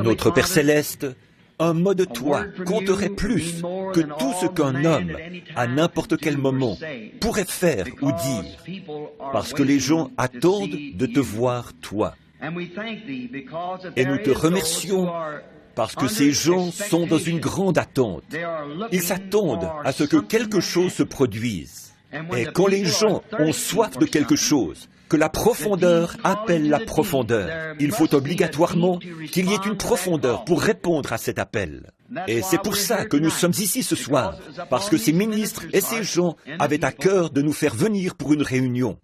Notre Père Céleste, un mot de toi compterait plus que tout ce qu'un homme, à n'importe quel moment, pourrait faire ou dire, parce que les gens attendent de te voir toi. Et nous te remercions parce que ces gens sont dans une grande attente. Ils s'attendent à ce que quelque chose se produise. Et quand les gens ont soif de quelque chose, que la profondeur appelle la profondeur, il faut obligatoirement qu'il y ait une profondeur pour répondre à cet appel. Et c'est pour ça que nous sommes ici ce soir, parce que ces ministres et ces gens avaient à cœur de nous faire venir pour une réunion,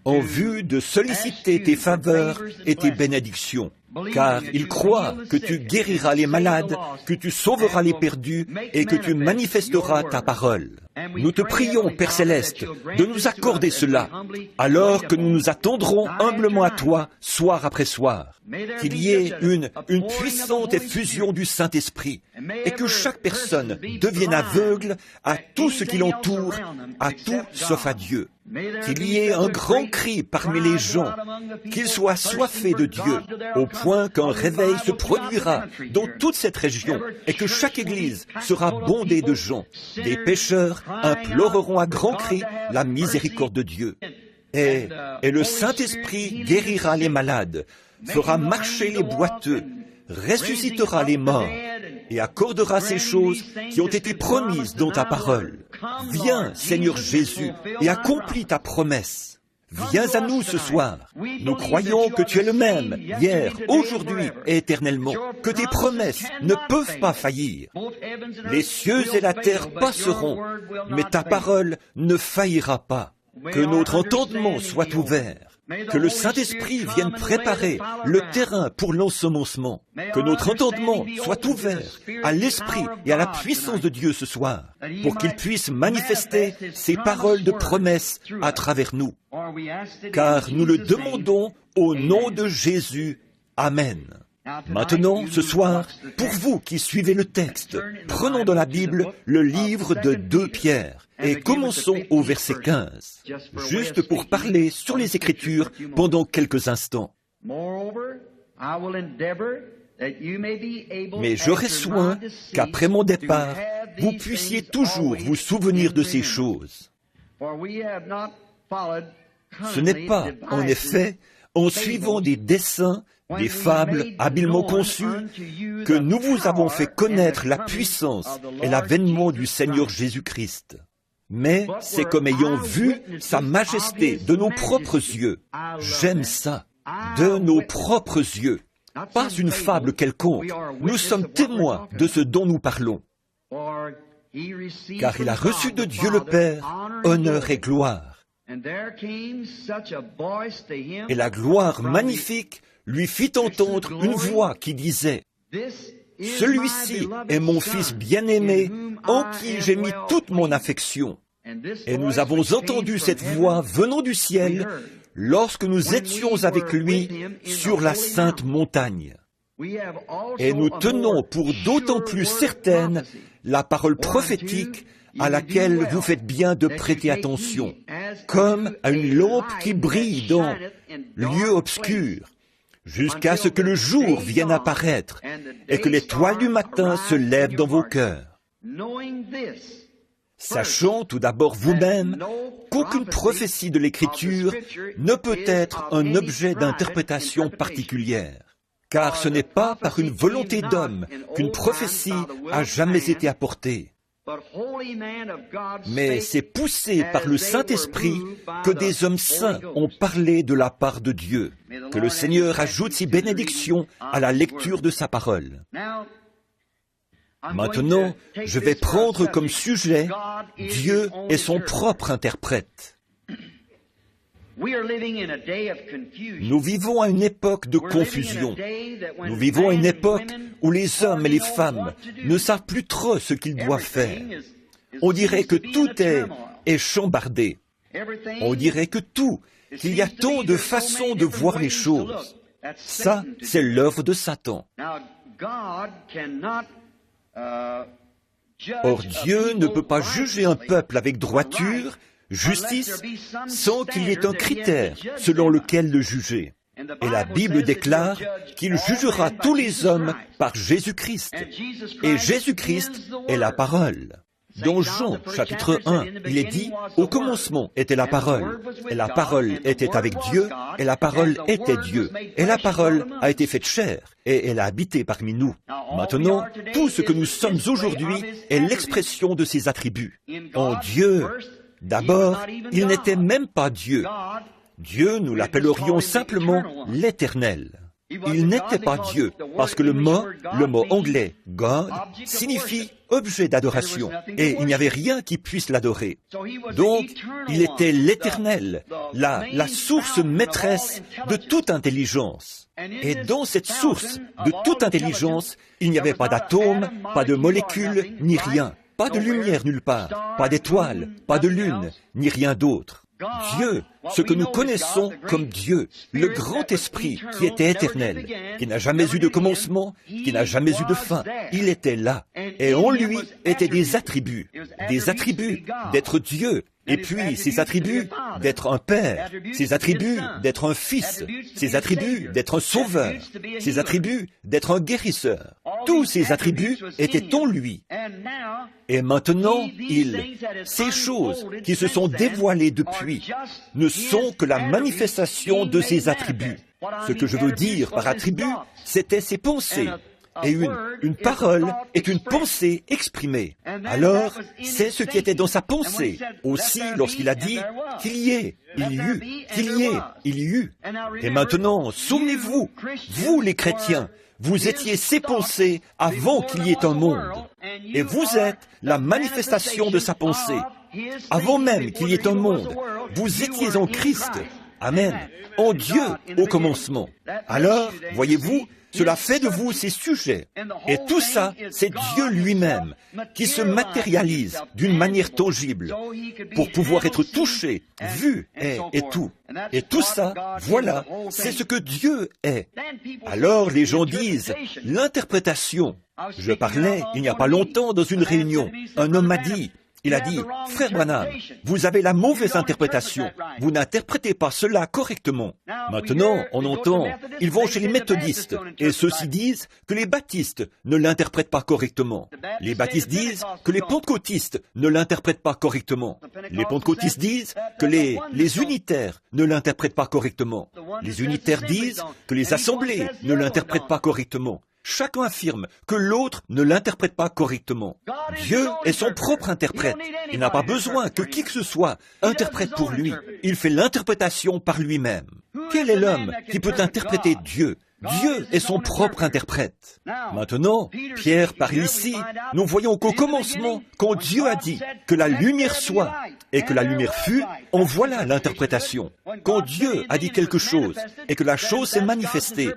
en vue de solliciter tes faveurs et tes bénédictions, car ils croient que tu guériras les malades, que tu sauveras les perdus et que tu manifesteras ta parole. Nous te prions, Père Céleste, de nous accorder cela, alors que nous nous attendrons humblement à toi, soir après soir, qu'il y ait une puissante effusion du Saint-Esprit, et que chaque personne devienne aveugle à tout ce qui l'entoure, à tout sauf à Dieu. Qu'il y ait un grand cri parmi les gens, qu'ils soient assoiffés de Dieu, au point qu'un réveil se produira dans toute cette région et que chaque église sera bondée de gens. Des pécheurs imploreront à grands cris la miséricorde de Dieu. Et le Saint-Esprit guérira les malades, fera marcher les boiteux, ressuscitera les morts et accordera ces choses qui ont été promises dans ta parole. Viens, Seigneur Jésus, et accomplis ta promesse. Viens à nous ce soir. Nous croyons que tu es le même, hier, aujourd'hui et éternellement, que tes promesses ne peuvent pas faillir. Les cieux et la terre passeront, mais ta parole ne faillira pas. Que notre entendement soit ouvert. Que le Saint-Esprit vienne préparer le terrain pour l'ensemencement. Que notre entendement soit ouvert à l'Esprit et à la puissance de Dieu ce soir, pour qu'il puisse manifester ses paroles de promesse à travers nous. Car nous le demandons au nom de Jésus. Amen. Maintenant, ce soir, pour vous qui suivez le texte, prenons dans la Bible le livre de 2 Pierre et commençons au verset 15, juste pour parler sur les Écritures pendant quelques instants. Mais j'aurai soin qu'après mon départ, vous puissiez toujours vous souvenir de ces choses. Ce n'est pas, en effet, en suivant des dessins, des fables habilement conçues, que nous vous avons fait connaître la puissance et l'avènement du Seigneur Jésus-Christ. Mais c'est comme ayant vu sa majesté de nos propres yeux. J'aime ça, de nos propres yeux. Pas une fable quelconque. Nous sommes témoins de ce dont nous parlons. Car il a reçu de Dieu le Père honneur et gloire. Et la gloire magnifique lui fit entendre une voix qui disait « Celui-ci est mon Fils bien-aimé, en qui j'ai mis toute mon affection. » Et nous avons entendu cette voix venant du ciel lorsque nous étions avec lui sur la sainte montagne. Et nous tenons pour d'autant plus certaine la parole prophétique à laquelle vous faites bien de prêter attention, comme à une lampe qui brille dans lieu obscur, jusqu'à ce que le jour vienne apparaître et que l'étoile du matin se lève dans vos cœurs. Sachant tout d'abord vous-même qu'aucune prophétie de l'Écriture ne peut être un objet d'interprétation particulière, car ce n'est pas par une volonté d'homme qu'une prophétie a jamais été apportée. Mais c'est poussé par le Saint-Esprit que des hommes saints ont parlé de la part de Dieu. Que le Seigneur ajoute ses bénédictions à la lecture de sa parole. Maintenant, je vais prendre comme sujet Dieu est son propre interprète. Nous vivons à une époque de confusion. Nous vivons à une époque où les hommes et les femmes ne savent plus trop ce qu'ils doivent faire. On dirait que tout est chambardé. On dirait que qu'il y a tant de façons de voir les choses. Ça, c'est l'œuvre de Satan. Or, Dieu ne peut pas juger un peuple avec droiture, justice, sans qu'il y ait un critère selon lequel le juger. Et la Bible déclare qu'il jugera tous les hommes par Jésus-Christ. Et Jésus-Christ est la parole. Dans Jean, chapitre 1, il est dit, « Au commencement était la parole, et la parole était avec Dieu, et la parole était Dieu, et la parole a été faite chair, et elle a habité parmi nous. » Maintenant, tout ce que nous sommes aujourd'hui est l'expression de ses attributs. En Dieu, d'abord, il n'était même pas Dieu. Dieu, nous l'appellerions simplement l'Éternel. Il n'était pas Dieu, parce que le mot anglais « God » signifie objet d'adoration, et il n'y avait rien qui puisse l'adorer. Donc, il était l'Éternel, la source maîtresse de toute intelligence. Et dans cette source de toute intelligence, il n'y avait pas d'atomes, pas de molécules, ni rien. Pas de lumière nulle part, pas d'étoiles, pas de lune, ni rien d'autre. Dieu, ce que nous connaissons comme Dieu, le grand esprit qui était éternel, qui n'a jamais eu de commencement, qui n'a jamais eu de fin, il était là. Et en lui étaient des attributs d'être Dieu, et puis ses attributs d'être un père, ses attributs d'être un fils, ses attributs d'être un sauveur, ses attributs d'être un guérisseur. Tous ces attributs étaient en lui. Et maintenant, ces choses qui se sont dévoilées depuis ne sont que la manifestation de ses attributs. Ce que je veux dire par attribut, c'était ses pensées. Et une parole est une pensée exprimée. Alors, c'est ce qui était dans sa pensée. Aussi, lorsqu'il a dit qu'il y ait, il y eut, qu'il y ait, il y eut. Et maintenant, souvenez-vous, vous les chrétiens, vous étiez ses pensées avant qu'il y ait un monde. Et vous êtes la manifestation de sa pensée. Avant même qu'il y ait un monde, vous étiez en Christ. Amen. En Dieu au commencement. Alors, voyez-vous, cela fait de vous ses sujets. Et tout ça, c'est Dieu lui-même qui se matérialise d'une manière tangible pour pouvoir être touché, vu et tout. Et tout ça, voilà, c'est ce que Dieu est. Alors les gens disent, l'interprétation. Je parlais il n'y a pas longtemps dans une réunion. Un homme m'a dit, il a dit, « Frère Branham, vous avez la mauvaise interprétation. Vous n'interprétez pas cela correctement. » Maintenant, on entend, ils vont chez les méthodistes, et ceux-ci disent que les baptistes ne l'interprètent pas correctement. Les baptistes disent que les pentecôtistes ne l'interprètent pas correctement. Les pentecôtistes disent que les unitaires ne l'interprètent pas correctement. Les unitaires disent que les assemblées ne l'interprètent pas correctement. Chacun affirme que l'autre ne l'interprète pas correctement. Dieu est son propre interprète. Il n'a pas besoin que qui que ce soit interprète pour lui. Il fait l'interprétation par lui-même. Quel est l'homme qui peut interpréter Dieu? Dieu est son propre interprète. Maintenant, Pierre parle ici, nous voyons qu'au commencement, quand Dieu a dit que la lumière soit et que la lumière fut, en voilà l'interprétation. Quand Dieu a dit quelque chose et que la chose s'est manifestée,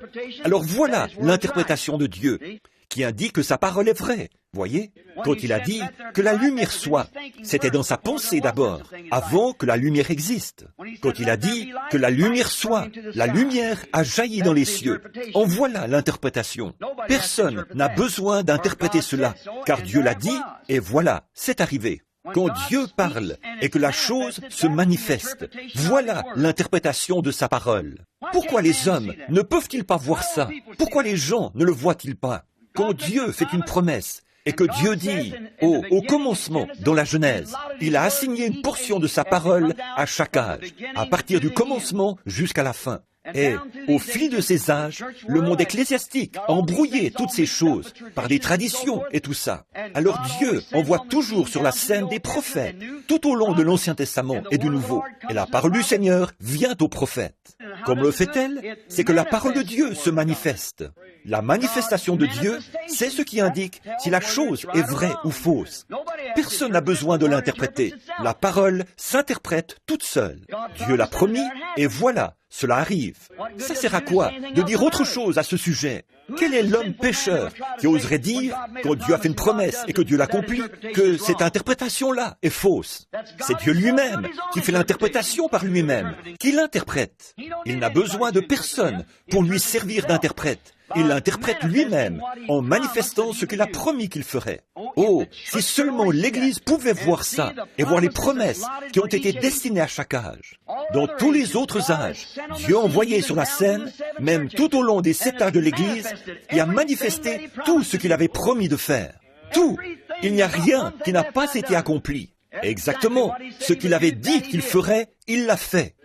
alors voilà l'interprétation de Dieu qui indique que sa parole est vraie. Voyez, quand il a dit que la lumière soit, c'était dans sa pensée d'abord, avant que la lumière existe. Quand il a dit que la lumière soit, la lumière a jailli dans les cieux. En voilà l'interprétation. Personne n'a besoin d'interpréter cela, car Dieu l'a dit, et voilà, c'est arrivé. Quand Dieu parle et que la chose se manifeste, voilà l'interprétation de sa parole. Pourquoi les hommes ne peuvent-ils pas voir ça? Pourquoi les gens ne le voient-ils pas? Quand Dieu fait une promesse, et que Dieu dit, au commencement, dans la Genèse, il a assigné une portion de sa parole à chaque âge, à partir du commencement jusqu'à la fin. Et au fil de ces âges, le monde ecclésiastique a embrouillé toutes ces choses par des traditions et tout ça. Alors Dieu envoie toujours sur la scène des prophètes, tout au long de l'Ancien Testament et du Nouveau. Et la parole du Seigneur vient aux prophètes. Comme le fait-elle? C'est que la parole de Dieu se manifeste. La manifestation de Dieu, c'est ce qui indique si la chose est vraie ou fausse. Personne n'a besoin de l'interpréter. La parole s'interprète toute seule. Dieu l'a promis, et voilà, cela arrive. Ça sert à quoi de dire autre chose à ce sujet? Quel est l'homme pécheur qui oserait dire, quand Dieu a fait une promesse et que Dieu l'accomplit, que cette interprétation-là est fausse? C'est Dieu lui-même qui fait l'interprétation par lui-même, qui l'interprète. Il n'a besoin de personne pour lui servir d'interprète. il l'interprète lui-même en manifestant ce qu'il a promis qu'il ferait. Oh, si seulement l'Église pouvait voir ça et voir les promesses qui ont été destinées à chaque âge. Dans tous les autres âges, Dieu a envoyé sur la scène, même tout au long des 7 âges de l'Église, et a manifesté tout ce qu'il avait promis de faire. Tout. Il n'y a rien qui n'a pas été accompli. Exactement. Ce qu'il avait dit qu'il ferait, il l'a fait.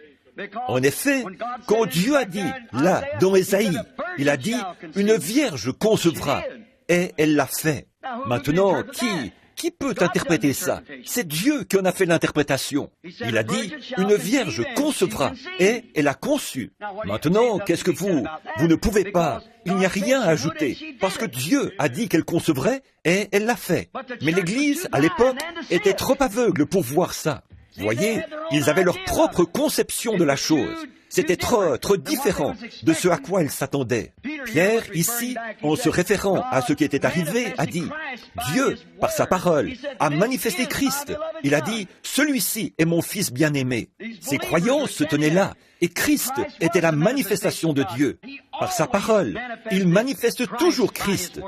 En effet, quand Dieu a dit, là, dans Ésaïe, il a dit, une vierge concevra, et elle l'a fait. Maintenant, qui peut interpréter ça? C'est Dieu qui en a fait l'interprétation. Il a dit, une vierge concevra, et elle a conçu. Maintenant, qu'est-ce que vous ne pouvez pas, il n'y a rien à ajouter, parce que Dieu a dit qu'elle concevrait, et elle l'a fait. Mais l'Église, à l'époque, était trop aveugle pour voir ça. Voyez, ils avaient leur propre conception de la chose. C'était trop différent de ce à quoi ils s'attendaient. Pierre, ici, en se référant à ce qui était arrivé, a dit, Dieu, par sa parole, a manifesté Christ. Il a dit, celui-ci est mon Fils bien-aimé. Ses croyances se tenaient là, et Christ était la manifestation de Dieu. Par sa parole, il manifeste toujours Christ,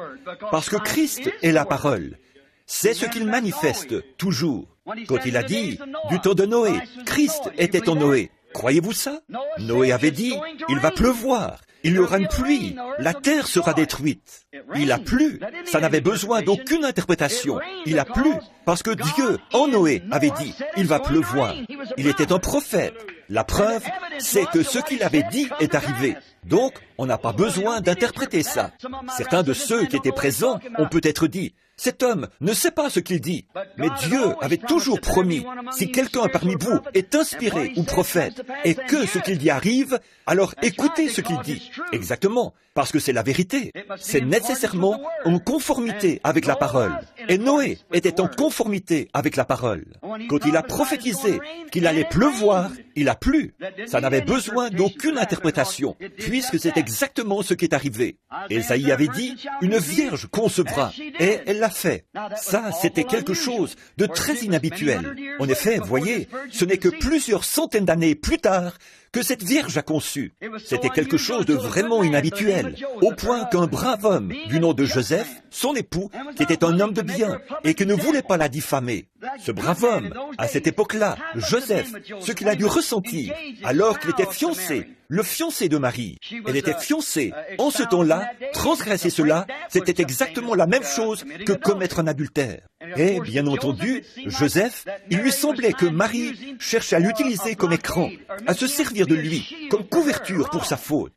parce que Christ est la parole. C'est ce qu'il manifeste toujours. Quand il a dit, du temps de Noé, Christ était en Noé. Croyez-vous ça? Noé avait dit, il va pleuvoir, il y aura une pluie, la terre sera détruite. Il a plu, ça n'avait besoin d'aucune interprétation. Il a plu, parce que Dieu, en Noé, avait dit, il va pleuvoir. Il était un prophète. La preuve, c'est que ce qu'il avait dit est arrivé. Donc, on n'a pas besoin d'interpréter ça. Certains de ceux qui étaient présents ont peut-être dit, cet homme ne sait pas ce qu'il dit. Mais Dieu avait toujours promis, si quelqu'un parmi vous est inspiré ou prophète, et que ce qu'il dit arrive, alors écoutez ce qu'il dit. Exactement, parce que c'est la vérité. C'est nécessairement en conformité avec la parole. Et Noé était en conformité avec la parole. Quand il a prophétisé qu'il allait pleuvoir, il a plu. Ça n'avait besoin d'aucune interprétation, puisque c'est exactement ce qui est arrivé. Ésaïe avait dit, une vierge concevra, et elle l'a fait. Ça, c'était quelque chose de très inhabituel. En effet, voyez, ce n'est que plusieurs centaines d'années plus tard que cette vierge a conçu. C'était quelque chose de vraiment inhabituel, au point qu'un brave homme du nom de Joseph, son époux, qui était un homme de bien et qui ne voulait pas la diffamer, ce brave homme, à cette époque-là, Joseph, ce qu'il a dû ressentir alors qu'il était fiancé, le fiancé de Marie. Elle était fiancée. En ce temps-là, transgresser cela, c'était exactement la même chose que commettre un adultère. Et, bien entendu, Joseph, il lui semblait que Marie cherchait à l'utiliser comme écran, à se servir de lui comme couverture pour sa faute.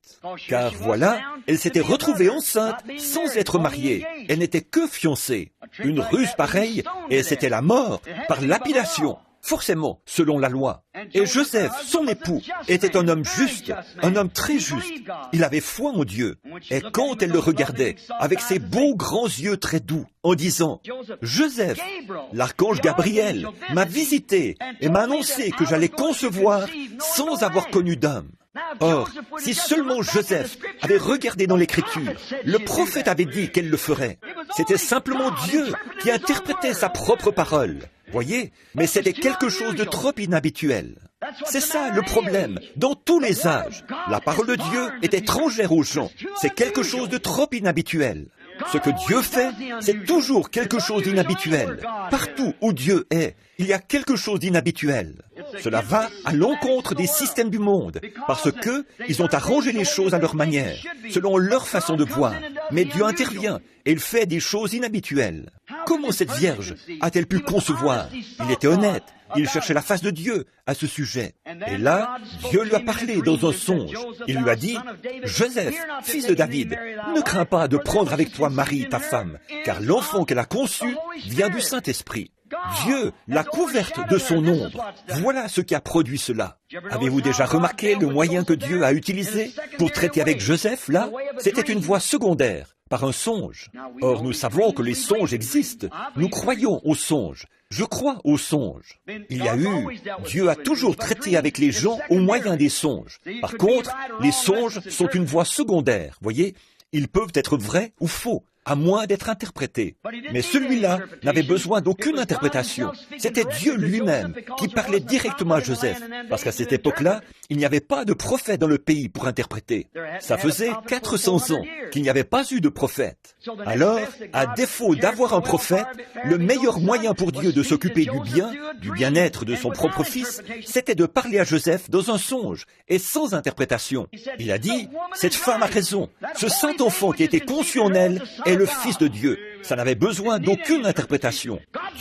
Car voilà, elle s'était retrouvée enceinte sans être mariée. Elle n'était que fiancée. Une ruse pareille, et c'était la mort par lapidation. Forcément, selon la loi. Et Joseph, son époux, était un homme juste, un homme très juste. Il avait foi en Dieu. Et quand elle le regardait, avec ses beaux grands yeux très doux, en disant, « Joseph, l'archange Gabriel m'a visité et m'a annoncé que j'allais concevoir sans avoir connu d'homme. » Or, si seulement Joseph avait regardé dans l'Écriture, le prophète avait dit qu'elle le ferait. C'était simplement Dieu qui interprétait sa propre parole. Voyez, mais c'était quelque chose de trop inhabituel. C'est ça le problème, dans tous les âges. La parole de Dieu est étrangère aux gens. C'est quelque chose de trop inhabituel. Ce que Dieu fait, c'est toujours quelque chose d'inhabituel. Partout où Dieu est, il y a quelque chose d'inhabituel. Cela va à l'encontre des systèmes du monde, parce que ils ont arrangé les choses à leur manière, selon leur façon de voir. Mais Dieu intervient et il fait des choses inhabituelles. Comment cette vierge a-t-elle pu concevoir? Il était honnête. Il cherchait la face de Dieu à ce sujet. Et là, Dieu lui a parlé dans un songe. Il lui a dit, « Joseph, fils de David, ne crains pas de prendre avec toi Marie, ta femme, car l'enfant qu'elle a conçu vient du Saint-Esprit. Dieu l'a couverte de son ombre. Voilà ce qui a produit cela. » Avez-vous déjà remarqué le moyen que Dieu a utilisé pour traiter avec Joseph, là? C'était une voie secondaire, par un songe. Or, nous savons que les songes existent. Nous croyons aux songes. Je crois aux songes. Dieu a toujours traité avec les gens au moyen des songes. Par contre, les songes sont une voie secondaire, voyez? Ils peuvent être vrais ou faux. à moins d'être interprété. Mais celui-là n'avait besoin d'aucune interprétation. C'était Dieu lui-même qui parlait directement à Joseph, parce qu'à cette époque-là, il n'y avait pas de prophète dans le pays pour interpréter. Ça faisait 400 ans qu'il n'y avait pas eu de prophète. Alors, à défaut d'avoir un prophète, le meilleur moyen pour Dieu de s'occuper du bien-être de son propre fils, c'était de parler à Joseph dans un songe et sans interprétation. Il a dit, cette femme a raison, ce saint enfant qui a été conçu en elle est le Fils de Dieu. Ça n'avait besoin d'aucune interprétation.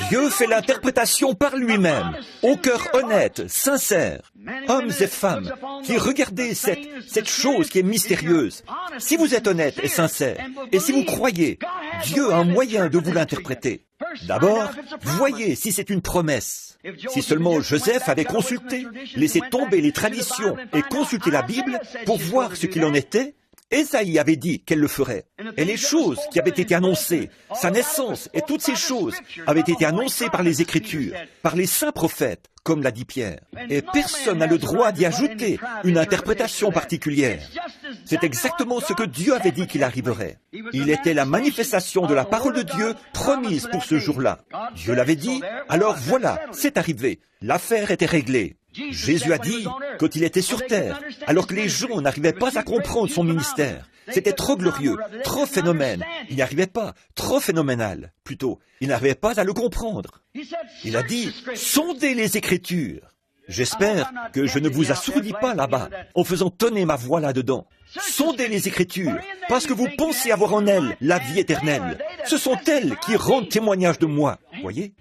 Dieu fait l'interprétation par lui-même, au cœur honnête, sincère. Hommes et femmes, qui regardez cette chose qui est mystérieuse. Si vous êtes honnête et sincère, et si vous croyez, Dieu a un moyen de vous l'interpréter. D'abord, voyez si c'est une promesse. Si seulement Joseph avait consulté, laissé tomber les traditions et consulté la Bible pour voir ce qu'il en était, Ésaïe avait dit qu'elle le ferait. Et les choses qui avaient été annoncées, sa naissance et toutes ces choses avaient été annoncées par les Écritures, par les saints prophètes, comme l'a dit Pierre. Et personne n'a le droit d'y ajouter une interprétation particulière. C'est exactement ce que Dieu avait dit qu'il arriverait. Il était la manifestation de la parole de Dieu promise pour ce jour-là. Dieu l'avait dit, alors voilà, c'est arrivé. L'affaire était réglée. Jésus a dit, quand il était sur terre, alors que les gens n'arrivaient pas à comprendre son ministère, c'était trop glorieux, trop phénomène, il n'y arrivait pas, trop phénoménal, plutôt, il n'arrivait pas à le comprendre. Il a dit, sondez les Écritures. J'espère que je ne vous assourdis pas là-bas, en faisant tonner ma voix là-dedans. Sondez les Écritures, parce que vous pensez avoir en elles la vie éternelle. Ce sont elles qui rendent témoignage de moi, voyez ?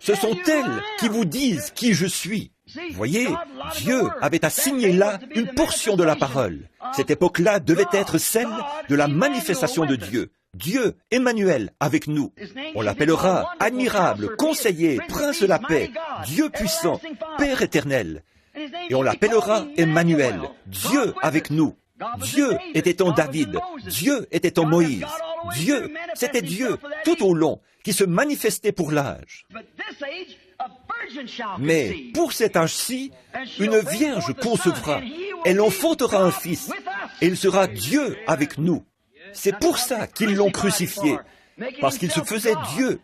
Ce sont elles qui vous disent qui je suis. Voyez, Dieu avait assigné là une portion de la parole. Cette époque-là devait être celle de la manifestation de Dieu. Dieu, Emmanuel, avec nous. On l'appellera admirable, conseiller, prince de la paix, Dieu puissant, Père éternel. Et on l'appellera Emmanuel, Dieu avec nous. Dieu était en David, Dieu était en Moïse. Dieu, c'était Dieu tout au long, qui se manifestait pour l'âge. Mais pour cet âge-ci, une vierge concevra, elle enfantera un fils, et il sera Dieu avec nous. C'est pour ça qu'ils l'ont crucifié, parce qu'il se faisait Dieu,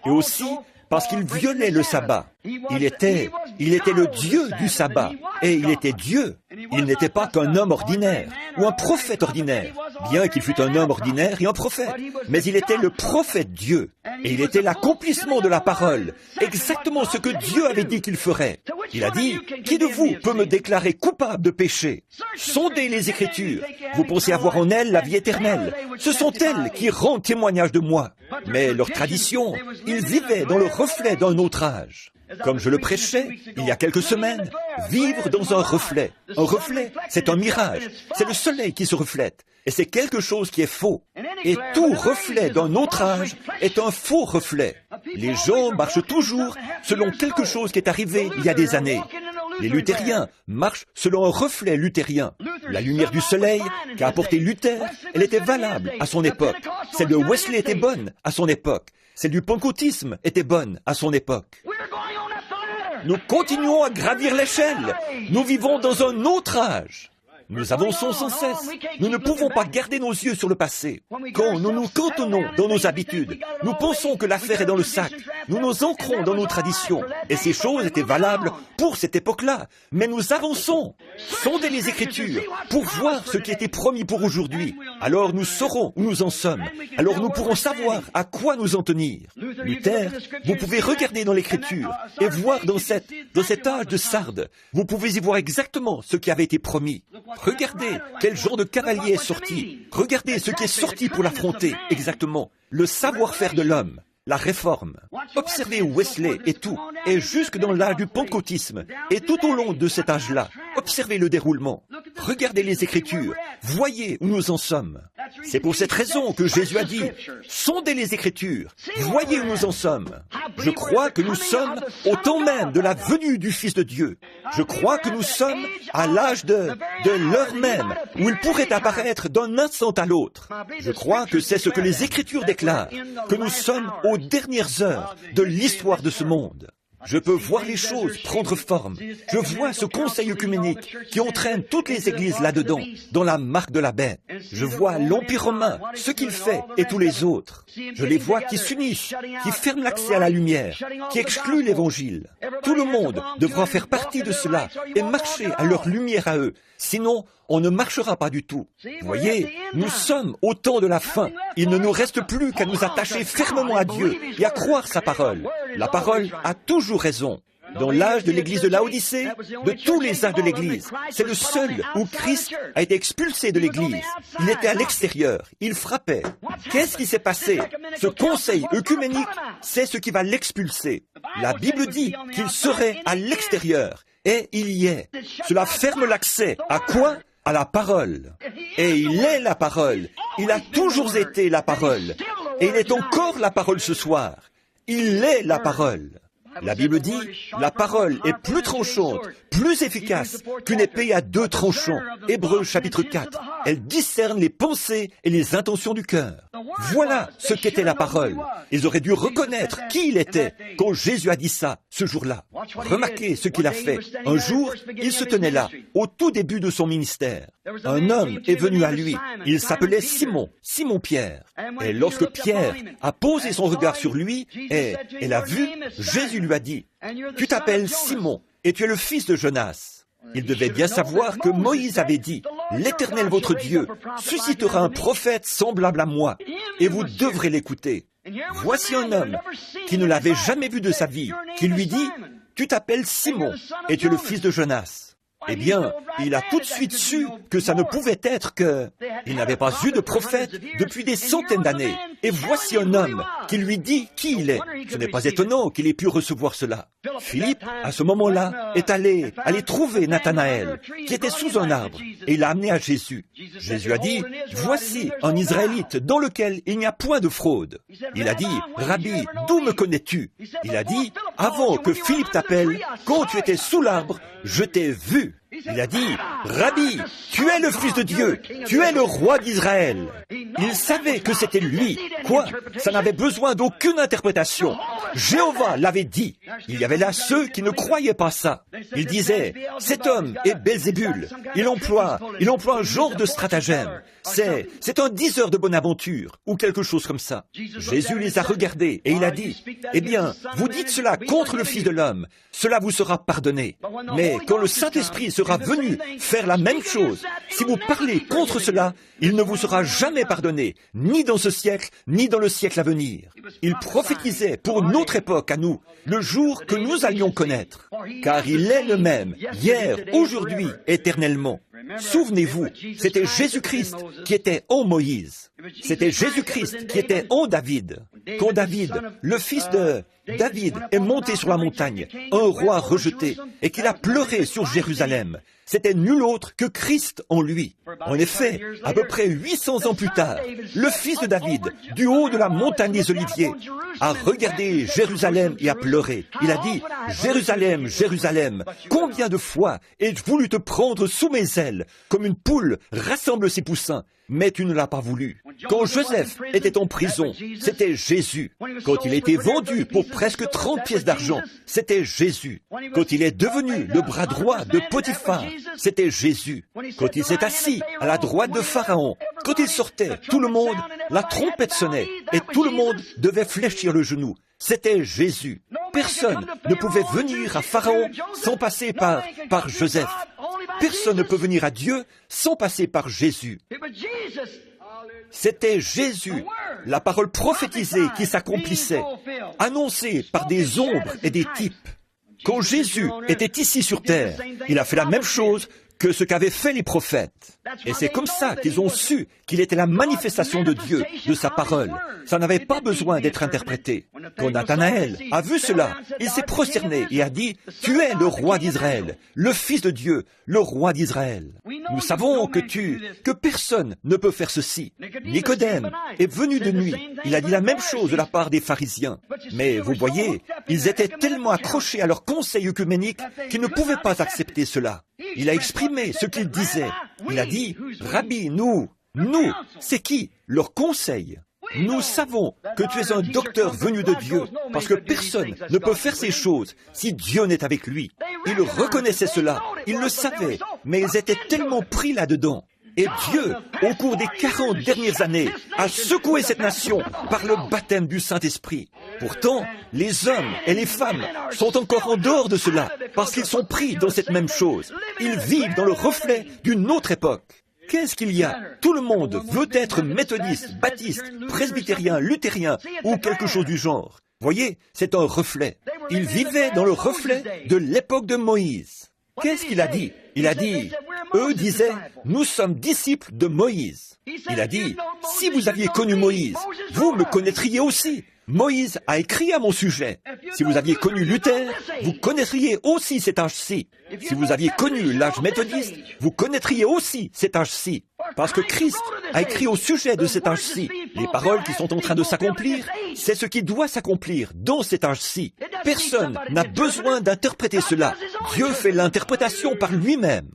et aussi parce qu'il violait le sabbat. Il était le Dieu du sabbat, et il était Dieu. Il n'était pas qu'un homme ordinaire, ou un prophète ordinaire, bien qu'il fût un homme ordinaire et un prophète. Mais il était le prophète Dieu, et il était l'accomplissement de la parole, exactement ce que Dieu avait dit qu'il ferait. Il a dit, qui de vous peut me déclarer coupable de péché? Sondez les Écritures, vous pensez avoir en elles la vie éternelle. Ce sont elles qui rendent témoignage de moi. Mais leur tradition, ils vivaient dans le reflet d'un autre âge. Comme je le prêchais il y a quelques semaines, vivre dans un reflet. Un reflet, c'est un mirage. C'est le soleil qui se reflète. Et c'est quelque chose qui est faux. Et tout reflet d'un autre âge est un faux reflet. Les gens marchent toujours selon quelque chose qui est arrivé il y a des années. Les luthériens marchent selon un reflet luthérien. La lumière du soleil qu'a apporté Luther, elle était valable à son époque. Celle de Wesley était bonne à son époque. Celle du pentecôtisme était bonne à son époque. Nous continuons à gravir l'échelle. Nous vivons dans un autre âge. Nous avançons sans cesse. Nous ne pouvons pas garder nos yeux sur le passé. Quand nous nous cantonnons dans nos habitudes, nous pensons que l'affaire est dans le sac. Nous nous ancrons dans nos traditions. Et ces choses étaient valables pour cette époque-là. Mais nous avançons. Sondez les Écritures pour voir ce qui était promis pour aujourd'hui. Alors nous saurons où nous en sommes. Alors nous pourrons savoir à quoi nous en tenir. Luther, vous pouvez regarder dans l'Écriture et voir dans cet âge de Sardes, vous pouvez y voir exactement ce qui avait été promis. Regardez quel genre de cavalier est sorti. Regardez ce qui est sorti pour l'affronter, exactement. Le savoir-faire de l'homme, la réforme. Observez Wesley et tout, et jusque dans l'âge du pentecôtisme, et tout au long de cet âge-là. Observez le déroulement. Regardez les Écritures. Voyez où nous en sommes. C'est pour cette raison que Jésus a dit, sondez les Écritures. Voyez où nous en sommes. Je crois que nous sommes au temps même de la venue du Fils de Dieu. Je crois que nous sommes à l'âge de l'heure même où il pourrait apparaître d'un instant à l'autre. Je crois que c'est ce que les Écritures déclarent, que nous sommes aux dernières heures de l'histoire de ce monde. Je peux voir les choses prendre forme. Je vois ce conseil œcuménique qui entraîne toutes les églises là-dedans, dans la marque de la bête. Je vois l'Empire romain, ce qu'il fait et tous les autres. Je les vois qui s'unissent, qui ferment l'accès à la lumière, qui excluent l'Évangile. Tout le monde devra faire partie de cela et marcher à leur lumière à eux. Sinon, on ne marchera pas du tout. Vous voyez, nous sommes au temps de la fin. Il ne nous reste plus qu'à nous attacher fermement à Dieu et à croire sa parole. La parole a toujours raison. Dans l'âge de l'église de Laodicée, de tous les âges de l'église, c'est le seul où Christ a été expulsé de l'église. Il était à l'extérieur, il frappait. Qu'est-ce qui s'est passé? Ce conseil œcuménique, c'est ce qui va l'expulser. La Bible dit qu'il serait à l'extérieur, et il y est. Cela ferme l'accès à quoi? À la parole. Et il est la parole. Il a toujours été la parole. Et il est encore la parole ce soir. Il est la parole. La Bible dit, la parole est plus tranchante, plus efficace qu'une épée à 2 tranchants. Hébreux chapitre 4. Elle discerne les pensées et les intentions du cœur. Voilà ce qu'était la parole. Ils auraient dû reconnaître qui il était quand Jésus a dit ça, ce jour-là. Remarquez ce qu'il a fait. Un jour, il se tenait là, au tout début de son ministère. Un homme est venu à lui. Il s'appelait Simon, Simon-Pierre. Et lorsque Pierre a posé son regard sur lui et l'a vu, Jésus lui a dit, « Tu t'appelles Simon et tu es le fils de Jonas. » Il devait bien savoir que Moïse avait dit, « L'Éternel votre Dieu suscitera un prophète semblable à moi, et vous devrez l'écouter. » Voici un homme qui ne l'avait jamais vu de sa vie, qui lui dit, « Tu t'appelles Simon et tu es le fils de Jonas. » Eh bien, il a tout de suite su que ça ne pouvait être que... Il n'avait pas eu de prophète depuis des centaines d'années. Et voici un homme qui lui dit qui il est. Ce n'est pas étonnant qu'il ait pu recevoir cela. Philippe, à ce moment-là, est allé trouver Nathanaël, qui était sous un arbre, et il l'a amené à Jésus. Jésus a dit, « Voici un Israélite dans lequel il n'y a point de fraude. » Il a dit, « Rabbi, d'où me connais-tu » Il a dit, « Avant que Philippe t'appelle, quand tu étais sous l'arbre, je t'ai vu. » Il a dit, « Rabbi, tu es le Fils de Dieu, tu es le roi d'Israël. » Il savait que c'était lui. Quoi? Ça n'avait besoin d'aucune interprétation. Jéhovah l'avait dit. Il y avait là ceux qui ne croyaient pas ça. Ils disaient, « Cet homme est Belzébul. Il emploie un genre de stratagème. C'est un diseur de bonne aventure, ou quelque chose comme ça. » Jésus les a regardés et il a dit, « Eh bien, vous dites cela contre le Fils de l'homme. Cela vous sera pardonné. Mais quand le Saint-Esprit sera venu faire la même chose, si vous parlez contre cela, il ne vous sera jamais pardonné, ni dans ce siècle, ni dans le siècle à venir. » Il prophétisait pour notre époque à nous, le jour que nous allions connaître. Car il est le même, hier, aujourd'hui, éternellement. Souvenez-vous, c'était Jésus-Christ qui était en Moïse. C'était Jésus-Christ qui était en David. Quand David, le fils de David, est monté sur la montagne, un roi rejeté, et qu'il a pleuré sur Jérusalem, c'était nul autre que Christ en lui. En effet, à peu près 800 ans plus tard, le fils de David, du haut de la montagne des Oliviers, a regardé Jérusalem et a pleuré. Il a dit, « Jérusalem, Jérusalem, combien de fois ai-je voulu te prendre sous mes ailes, comme une poule rassemble ses poussins, mais tu ne l'as pas voulu. » Quand Joseph était en prison, c'était Jésus. Quand il était vendu pour presque 30 pièces d'argent, c'était Jésus. Quand il est devenu le bras droit de Potiphar, c'était Jésus. Quand il s'est assis à la droite de Pharaon, quand il sortait, tout le monde, la trompette sonnait et tout le monde devait fléchir le genou. C'était Jésus. Personne ne pouvait venir à Pharaon sans passer par Joseph. Personne ne peut venir à Dieu sans passer par Jésus. C'était Jésus, la parole prophétisée qui s'accomplissait, annoncée par des ombres et des types. Quand Jésus était ici sur terre, il a fait la même chose que ce qu'avaient fait les prophètes. Et c'est comme ça qu'ils ont su qu'il était la manifestation de Dieu, de sa parole. Ça n'avait pas besoin d'être interprété. Quand Nathanaël a vu cela, il s'est prosterné et a dit, « Tu es le roi d'Israël, le Fils de Dieu, le roi d'Israël. » Nous savons que personne ne peut faire ceci. Nicodème est venu de nuit. Il a dit la même chose de la part des pharisiens. Mais vous voyez, ils étaient tellement accrochés à leur conseil œcuménique qu'ils ne pouvaient pas accepter cela. Il a exprimé ce qu'il disait. Il a dit, « Rabbi, nous, c'est qui? Leur conseil. Nous savons que tu es un docteur venu de Dieu, parce que personne ne peut faire ces choses si Dieu n'est avec lui. Ils reconnaissaient cela, ils le savaient, mais ils étaient tellement pris là-dedans. Et Dieu, au cours des 40 dernières années, a secoué cette nation par le baptême du Saint-Esprit. Pourtant, les hommes et les femmes sont encore en dehors de cela, parce qu'ils sont pris dans cette même chose. Ils vivent dans le reflet d'une autre époque. Qu'est-ce qu'il y a? Tout le monde veut être méthodiste, baptiste, presbytérien, luthérien ou quelque chose du genre. Voyez, c'est un reflet. Ils vivaient dans le reflet de l'époque de Moïse. Qu'est-ce qu'il a dit? Il a dit, eux disaient, nous sommes disciples de Moïse. Il a dit, si vous aviez connu Moïse, vous me connaîtriez aussi. Moïse a écrit à mon sujet. Si vous aviez connu Luther, vous connaîtriez aussi cet âge-ci. Si vous aviez connu l'âge méthodiste, vous connaîtriez aussi cet âge-ci. Parce que Christ a écrit au sujet de cet âge-ci. Les paroles qui sont en train de s'accomplir, c'est ce qui doit s'accomplir dans cet âge-ci. Personne n'a besoin d'interpréter cela. Dieu fait l'interprétation par lui-même.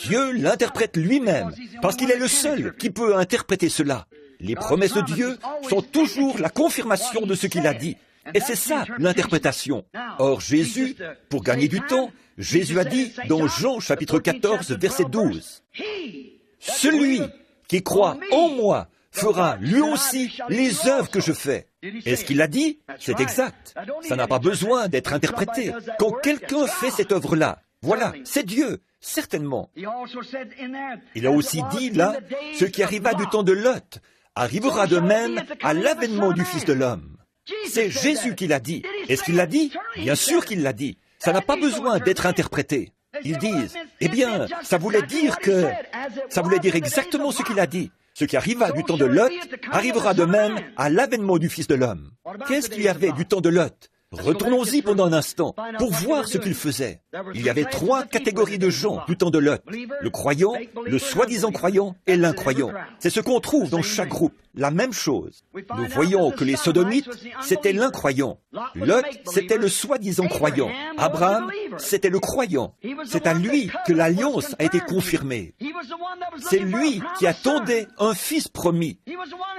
Dieu l'interprète lui-même, parce qu'il est le seul qui peut interpréter cela. Les promesses de Dieu sont toujours la confirmation de ce qu'il a dit. Et c'est ça, l'interprétation. Or, Jésus, pour gagner du temps, Jésus a dit dans Jean chapitre 14, verset 12, « Celui qui croit en moi fera lui aussi les œuvres que je fais. » Est-ce qu'il a dit? C'est exact. Ça n'a pas besoin d'être interprété. Quand quelqu'un fait cette œuvre-là, voilà, c'est Dieu, certainement. Il a aussi dit là, ce qui arriva du temps de Lot arrivera de même à l'avènement du Fils de l'homme. C'est Jésus qui l'a dit. Est-ce qu'il l'a dit? Bien sûr qu'il l'a dit. Ça n'a pas besoin d'être interprété. Ils disent, eh bien, ça voulait dire exactement ce qu'il a dit. Ce qui arriva du temps de Lot arrivera de même à l'avènement du Fils de l'homme. Qu'est-ce qu'il y avait du temps de Lot? Retournons-y pendant un instant pour voir ce qu'il faisait. Il y avait 3 catégories de gens du temps de Lot. Le croyant, le soi-disant croyant et l'incroyant. C'est ce qu'on trouve dans chaque groupe, la même chose. Nous voyons que les sodomites, c'était l'incroyant. Lot, c'était le soi-disant croyant. Abraham, c'était le croyant. C'est à lui que l'alliance a été confirmée. C'est lui qui attendait un fils promis.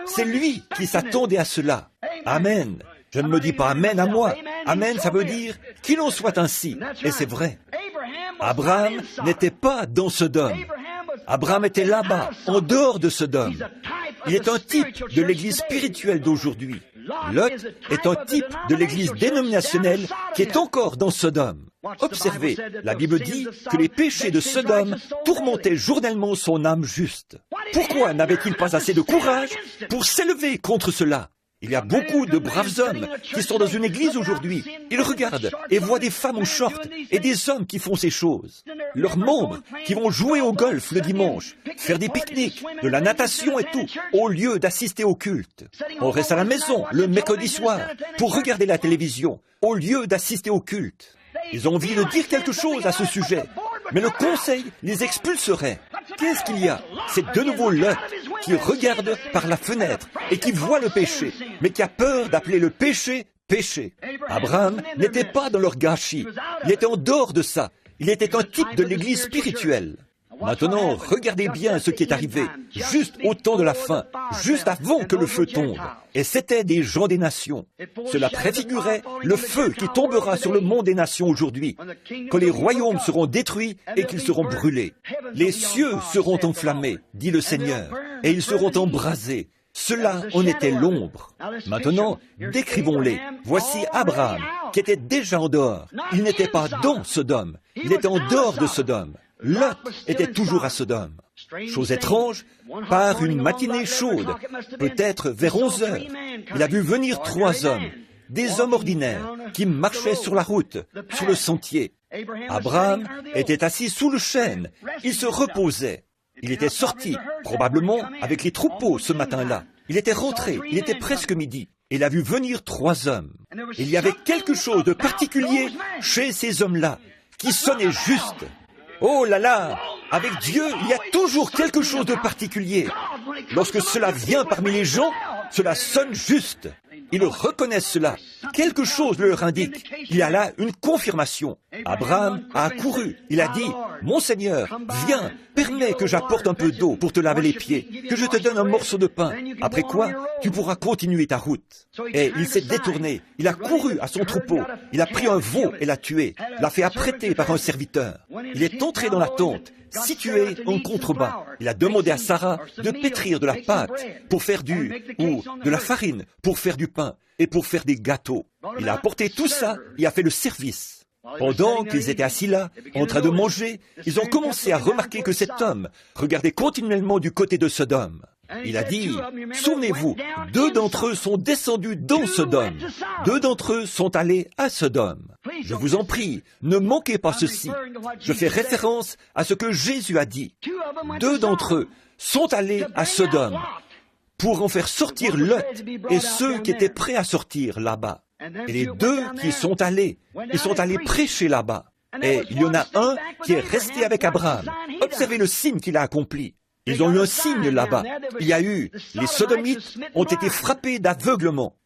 C'est lui qui s'attendait à cela. Amen. Je ne me dis pas Amen à moi. Amen, ça veut dire qu'il en soit ainsi. Et c'est vrai. Abraham n'était pas dans Sodome. Abraham était là-bas, en dehors de Sodome. Il est un type de l'Église spirituelle d'aujourd'hui. Lot est un type de l'Église dénominationnelle qui est encore dans Sodome. Observez, la Bible dit que les péchés de Sodome tourmentaient journellement son âme juste. Pourquoi n'avait-il pas assez de courage pour s'élever contre cela? Il y a beaucoup de braves hommes qui sont dans une église aujourd'hui. Ils regardent et voient des femmes en short et des hommes qui font ces choses. Leurs membres qui vont jouer au golf le dimanche, faire des pique-niques, de la natation et tout, au lieu d'assister au culte. On reste à la maison le mercredi soir pour regarder la télévision, au lieu d'assister au culte. Ils ont envie de dire quelque chose à ce sujet, mais le conseil les expulserait. Qu'est-ce qu'il y a? C'est de nouveau Lot qui regarde par la fenêtre et qui voit le péché, mais qui a peur d'appeler le péché péché. Abraham n'était pas dans leur gâchis. Il était en dehors de ça. Il était un type de l'Église spirituelle. Maintenant, regardez bien ce qui est arrivé, juste au temps de la fin, juste avant que le feu tombe. Et c'étaient des gens des nations. Cela préfigurait le feu qui tombera sur le monde des nations aujourd'hui, quand les royaumes seront détruits et qu'ils seront brûlés. Les cieux seront enflammés, dit le Seigneur, et ils seront embrasés. Cela en était l'ombre. Maintenant, décrivons-les. Voici Abraham, qui était déjà en dehors. Il n'était pas dans Sodome, il était en dehors de Sodome. Lot était toujours à Sodome. Chose étrange, par une matinée chaude, peut-être vers 11 heures, il a vu venir 3 hommes, des hommes ordinaires, qui marchaient sur la route, sur le sentier. Abraham était assis sous le chêne, il se reposait. Il était sorti, probablement avec les troupeaux ce matin-là. Il était rentré, il était presque midi. Il a vu venir 3 hommes. Il y avait quelque chose de particulier chez ces hommes-là, qui sonnait juste. Oh là là! Avec Dieu, il y a toujours quelque chose de particulier. Lorsque cela vient parmi les gens, cela sonne juste. Ils reconnaissent cela. quelque chose leur indique. Il y a là une confirmation. Abraham a accouru. Il a dit, « Mon Seigneur, viens, permets que j'apporte un peu d'eau pour te laver les pieds, que je te donne un morceau de pain. Après quoi, tu pourras continuer ta route. » Et il s'est détourné. Il a couru à son troupeau. Il a pris un veau et l'a tué. L'a fait apprêter par un serviteur. Il est entré dans la tente, situé en contrebas. Il a demandé à Sarah de pétrir de la pâte pour faire ou de la farine pour faire du pain et pour faire des gâteaux. Il a apporté tout ça et a fait le service. Pendant qu'ils étaient assis là, en train de manger, ils ont commencé à remarquer que cet homme regardait continuellement du côté de Sodome. Il a dit, « Souvenez-vous, 2 d'entre eux sont descendus dans Sodome. 2 d'entre eux sont allés à Sodome. Je vous en prie, ne manquez pas ceci. » Je fais référence à ce que Jésus a dit. 2 d'entre eux sont allés à Sodome pour en faire sortir Lot et ceux qui étaient prêts à sortir là-bas. Et les 2 qui sont allés, ils sont allés prêcher là-bas. Et il y en a un qui est resté avec Abraham. Observez le signe qu'il a accompli. Ils ont eu un signe là-bas. Il y a eu, les Sodomites ont été frappés d'aveuglement.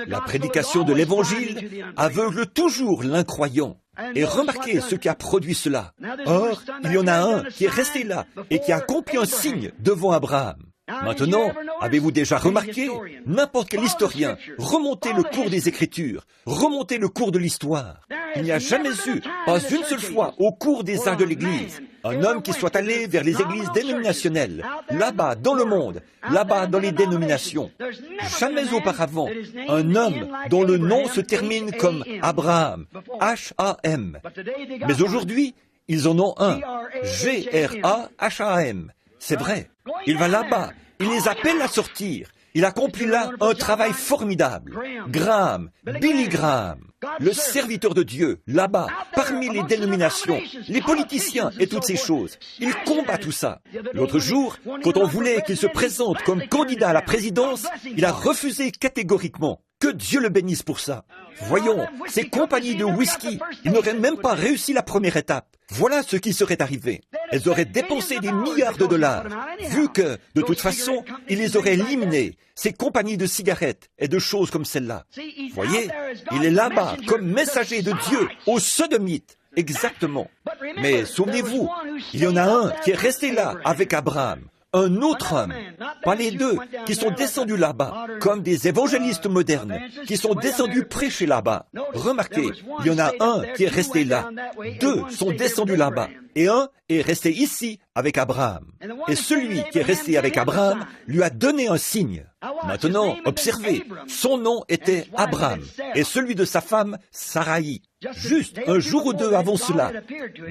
La prédication de l'Évangile aveugle toujours l'incroyant. Et remarquez ce qui a produit cela. Or, il y en a un qui est resté là et qui a accompli un signe devant Abraham. Maintenant, avez-vous déjà remarqué, n'importe quel historien, remontez le cours des Écritures, remontez le cours de l'histoire. Il n'y a jamais eu, pas une seule fois, au cours des âges de l'Église, un homme qui soit allé vers les églises dénominationnelles, là-bas dans le monde, là-bas dans les dénominations. Jamais auparavant, un homme dont le nom se termine comme Abraham, H-A-M. Mais aujourd'hui, ils en ont un, G-R-A-H-A-M. C'est vrai. Il va là-bas. Il les appelle à sortir. Il accomplit là un travail formidable. Graham, Billy Graham, le serviteur de Dieu, là-bas, parmi les dénominations, les politiciens et toutes ces choses. Il combat tout ça. L'autre jour, quand on voulait qu'il se présente comme candidat à la présidence, il a refusé catégoriquement. Que Dieu le bénisse pour ça. Voyons, ces compagnies de whisky, ils n'auraient même pas réussi la première étape. Voilà ce qui serait arrivé. Elles auraient dépensé des milliards de dollars, vu que, de toute façon, ils les auraient éliminés, ces compagnies de cigarettes et de choses comme celle-là. Voyez, il est là-bas comme messager de Dieu aux Sodomites. Exactement. Mais souvenez-vous, il y en a un qui est resté là avec Abraham. Un autre homme, pas les 2, qui sont descendus là-bas, comme des évangélistes modernes, qui sont descendus prêcher là-bas. Remarquez, il y en a un qui est resté là. 2 sont descendus là-bas. Et un est resté ici avec Abraham. Et celui qui est resté avec Abraham lui a donné un signe. Maintenant, observez, son nom était Abraham, et celui de sa femme, Saraï. Juste un jour ou 2 avant cela,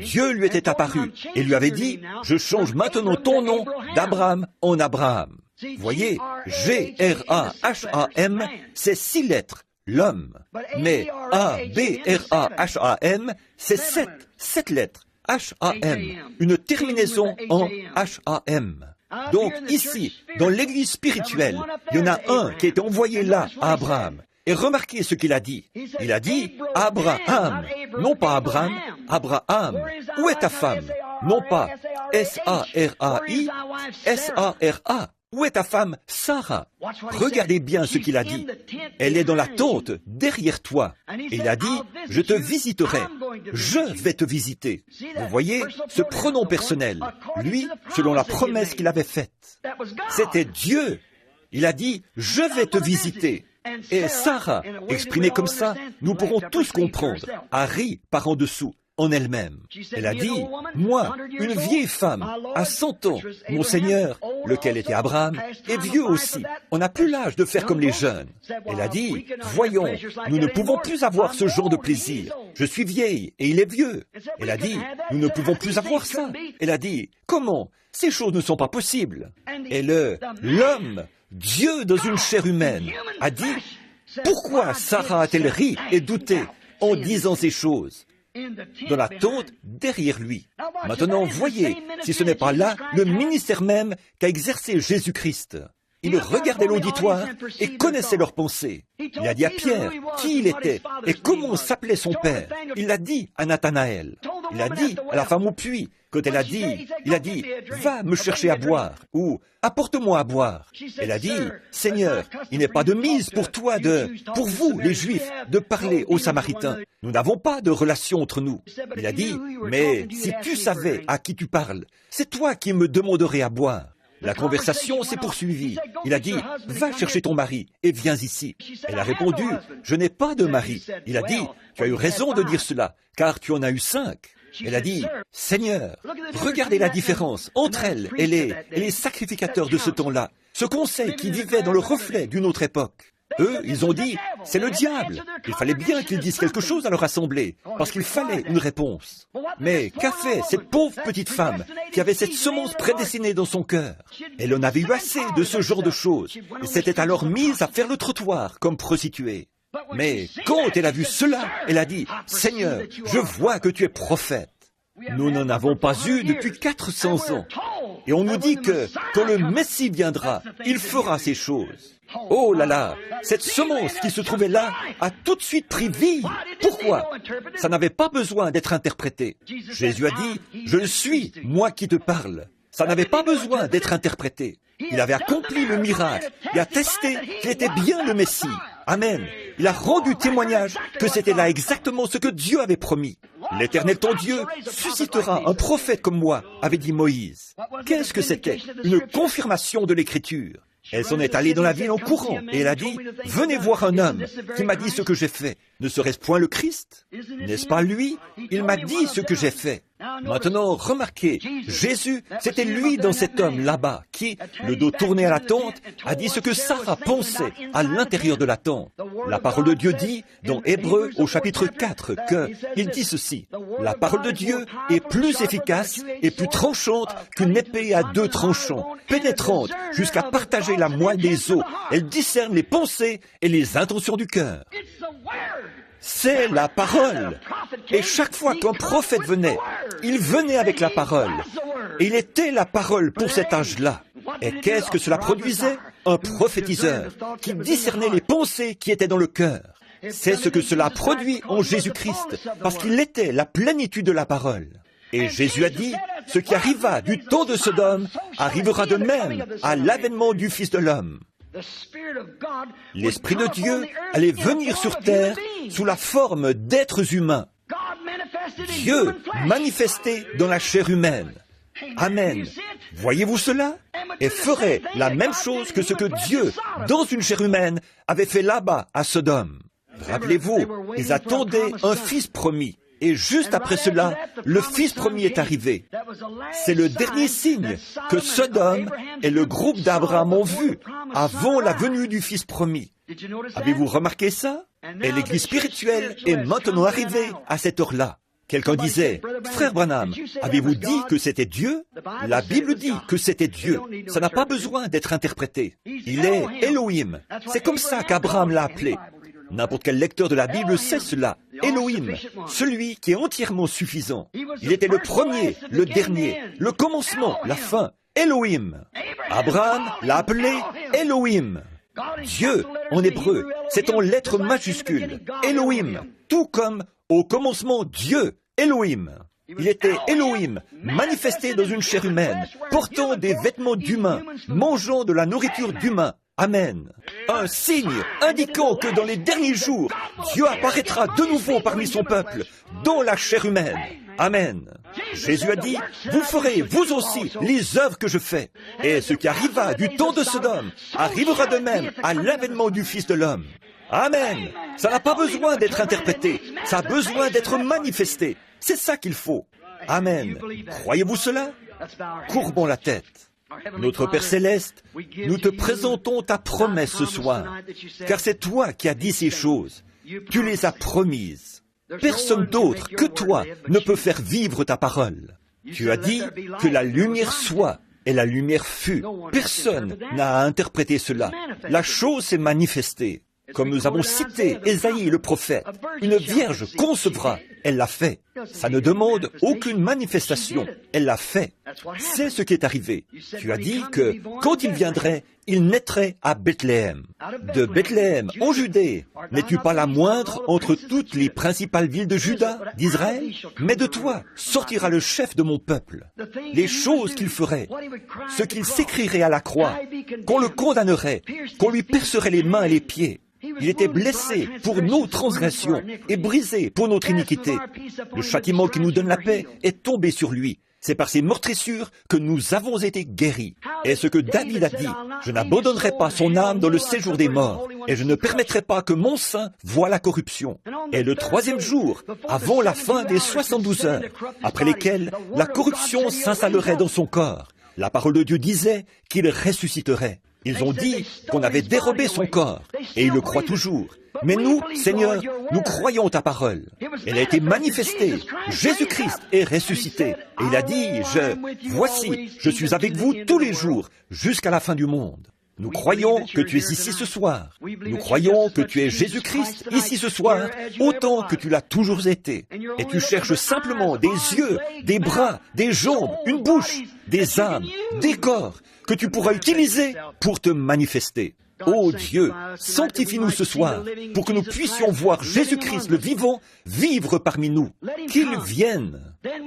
Dieu lui était apparu et lui avait dit, « Je change maintenant ton nom d'Abraham en Abraham. » Voyez, G-R-A-H-A-M, c'est 6 lettres, l'homme. Mais A-B-R-A-H-A-M, c'est 7 lettres. H-A-M, une terminaison en H-A-M. Donc ici, dans l'église spirituelle, il y en a un qui est envoyé là à Abraham. Et remarquez ce qu'il a dit. Il a dit Abraham, non pas Abraham, Abraham. Où est ta femme? Non pas S-A-R-A-I, S-A-R-A. Où est ta femme, Sarah? Regardez bien ce qu'il a dit. Elle est dans la tente, derrière toi. Et il a dit, je te visiterai. Je vais te visiter. Vous voyez, ce pronom personnel, lui, selon la promesse qu'il avait faite. C'était Dieu. Il a dit, je vais te visiter. Et Sarah, exprimée comme ça, nous pourrons tous comprendre, a ri par en dessous. En elle-même. Elle a dit, moi, une vieille femme, à 100 ans, mon Seigneur, lequel était Abraham, est vieux aussi. On n'a plus l'âge de faire comme les jeunes. Elle a dit, voyons, nous ne pouvons plus avoir ce genre de plaisir. Je suis vieille et il est vieux. Elle a dit, nous ne pouvons plus avoir ça. Elle a dit, comment? Ces choses ne sont pas possibles. Et l'homme, Dieu dans une chair humaine, a dit, pourquoi Sarah a-t-elle ri et douté en disant ces choses? Dans la tente derrière lui. Maintenant, voyez, si ce n'est pas là le ministère même qu'a exercé Jésus-Christ. Il regardait l'auditoire et connaissait leurs pensées. Il a dit à Pierre qui il était et comment s'appelait son père. Il l'a dit à Nathanaël. Il a dit à la femme au puits, quand elle a dit, il a dit, va me chercher à boire, ou apporte-moi à boire. Elle a dit, Seigneur, il n'est pas de mise pour toi pour vous, les Juifs, de parler aux Samaritains. Nous n'avons pas de relation entre nous. Il a dit, mais si tu savais à qui tu parles, c'est toi qui me demanderais à boire. La conversation s'est poursuivie. Il a dit, va chercher ton mari et viens ici. Elle a répondu, je n'ai pas de mari. Il a dit, tu as eu raison de dire cela, car tu en as eu 5. Elle a dit, Seigneur, regardez la différence entre elle et les sacrificateurs de ce temps-là, ce conseil qui vivait dans le reflet d'une autre époque. Eux, ils ont dit, c'est le diable. Il fallait bien qu'ils disent quelque chose à leur assemblée, parce qu'il fallait une réponse. Mais qu'a fait cette pauvre petite femme qui avait cette semence prédestinée dans son cœur? Elle en avait eu assez de ce genre de choses, et s'était alors mise à faire le trottoir comme prostituée. Mais quand elle a vu cela, elle a dit, Seigneur, je vois que tu es prophète. Nous n'en avons pas eu depuis 400 ans. Et on nous dit que quand le Messie viendra, il fera ces choses. Oh là là, cette semence qui se trouvait là a tout de suite pris vie. Pourquoi? Ça n'avait pas besoin d'être interprété. Jésus a dit, je le suis, moi qui te parle. Ça n'avait pas besoin d'être interprété. Il avait accompli le miracle et attesté qu'il était bien le Messie. Amen. Il a rendu témoignage que c'était là exactement ce que Dieu avait promis. L'Éternel ton Dieu suscitera un prophète comme moi, avait dit Moïse. Qu'est-ce que c'était? Une confirmation de l'Écriture. Elle s'en est allée dans la ville en courant et elle a dit, « Venez voir un homme qui m'a dit ce que j'ai fait. Ne serait-ce point le Christ? N'est-ce pas lui? Il m'a dit ce que j'ai fait. » Maintenant, remarquez, Jésus, c'était lui dans cet homme là-bas qui, le dos tourné à la tente, a dit ce que Sarah pensait à l'intérieur de la tente. La parole de Dieu dit, dans Hébreux au chapitre 4, il dit ceci, « La parole de Dieu est plus efficace et plus tranchante qu'une épée à 2 tranchants, pénétrante jusqu'à partager la moelle des os. Elle discerne les pensées et les intentions du cœur. » C'est la parole. Et chaque fois qu'un prophète venait, il venait avec la parole. Et il était la parole pour cet âge-là. Et qu'est-ce que cela produisait? Un prophétiseur qui discernait les pensées qui étaient dans le cœur. C'est ce que cela produit en Jésus-Christ, parce qu'il était la plénitude de la parole. Et Jésus a dit, ce qui arriva du temps de Sodome arrivera de même à l'avènement du Fils de l'homme. L'Esprit de Dieu allait venir sur terre sous la forme d'êtres humains. Dieu manifesté dans la chair humaine. Amen. Voyez-vous cela? Et ferait la même chose que ce que Dieu, dans une chair humaine, avait fait là-bas à Sodome. Rappelez-vous, ils attendaient un fils promis. Et juste après cela, le fils promis est arrivé. C'est le dernier signe que Sodome et le groupe d'Abraham ont vu avant la venue du fils promis. Avez-vous remarqué ça? Et l'Église spirituelle est maintenant arrivée à cette heure-là. Quelqu'un disait, « Frère Branham, avez-vous dit que c'était Dieu? » La Bible dit que c'était Dieu. Ça n'a pas besoin d'être interprété. Il est Elohim. C'est comme ça qu'Abraham l'a appelé. N'importe quel lecteur de la Bible sait cela. Elohim, celui qui est entièrement suffisant. Il était le premier, le dernier, le commencement, la fin. Elohim. Abraham l'a appelé Elohim. Dieu, en hébreu, c'est en lettres majuscules. Elohim, tout comme au commencement Dieu, Elohim. Il était Elohim, manifesté dans une chair humaine, portant des vêtements d'humains, mangeant de la nourriture d'humains. Amen. Un signe indiquant que dans les derniers jours, Dieu apparaîtra de nouveau parmi son peuple, dans la chair humaine. Amen. Jésus a dit, vous ferez, vous aussi, les œuvres que je fais. Et ce qui arriva du temps de Sodome arrivera de même à l'avènement du Fils de l'homme. Amen. Ça n'a pas besoin d'être interprété. Ça a besoin d'être manifesté. C'est ça qu'il faut. Amen. Croyez-vous cela? Courbons la tête. Notre Père Céleste, nous te présentons ta promesse ce soir, car c'est toi qui as dit ces choses. Tu les as promises. Personne d'autre que toi ne peut faire vivre ta parole. Tu as dit que la lumière soit, et la lumière fut. Personne n'a à interpréter cela. La chose s'est manifestée. Comme nous avons cité Ésaïe le prophète, une vierge concevra, elle l'a fait. Ça ne demande aucune manifestation. Elle l'a fait. C'est ce qui est arrivé. Tu as dit que quand il viendrait, il naîtrait à Bethléem. De Bethléem, en Judée, n'es-tu pas la moindre entre toutes les principales villes de Juda, d'Israël? Mais de toi sortira le chef de mon peuple. Les choses qu'il ferait, ce qu'il s'écrirait à la croix, qu'on le condamnerait, qu'on lui percerait les mains et les pieds. Il était blessé pour nos transgressions et brisé pour notre iniquité. Le châtiment qui nous donne la paix est tombé sur lui. C'est par ses meurtrissures que nous avons été guéris. Et ce que David a dit, je n'abandonnerai pas son âme dans le séjour des morts, et je ne permettrai pas que mon sein voie la corruption. Et le troisième jour, avant la fin des 72 heures, après lesquelles la corruption s'installerait dans son corps, la parole de Dieu disait qu'il ressusciterait. Ils ont dit qu'on avait dérobé son corps, et ils le croient toujours. Mais nous, Seigneur, nous croyons ta parole. Elle a été manifestée. Jésus-Christ est ressuscité. Et il a dit, voici, je suis avec vous tous les jours, jusqu'à la fin du monde. Nous croyons que tu es ici ce soir. Nous croyons que tu es Jésus-Christ ici ce soir, autant que tu l'as toujours été. Et tu cherches simplement des yeux, des bras, des jambes, une bouche, des âmes, des corps, que tu pourras utiliser pour te manifester. Ô Dieu, sanctifie-nous ce soir, pour que nous puissions voir Jésus-Christ le vivant vivre parmi nous. Qu'il vienne.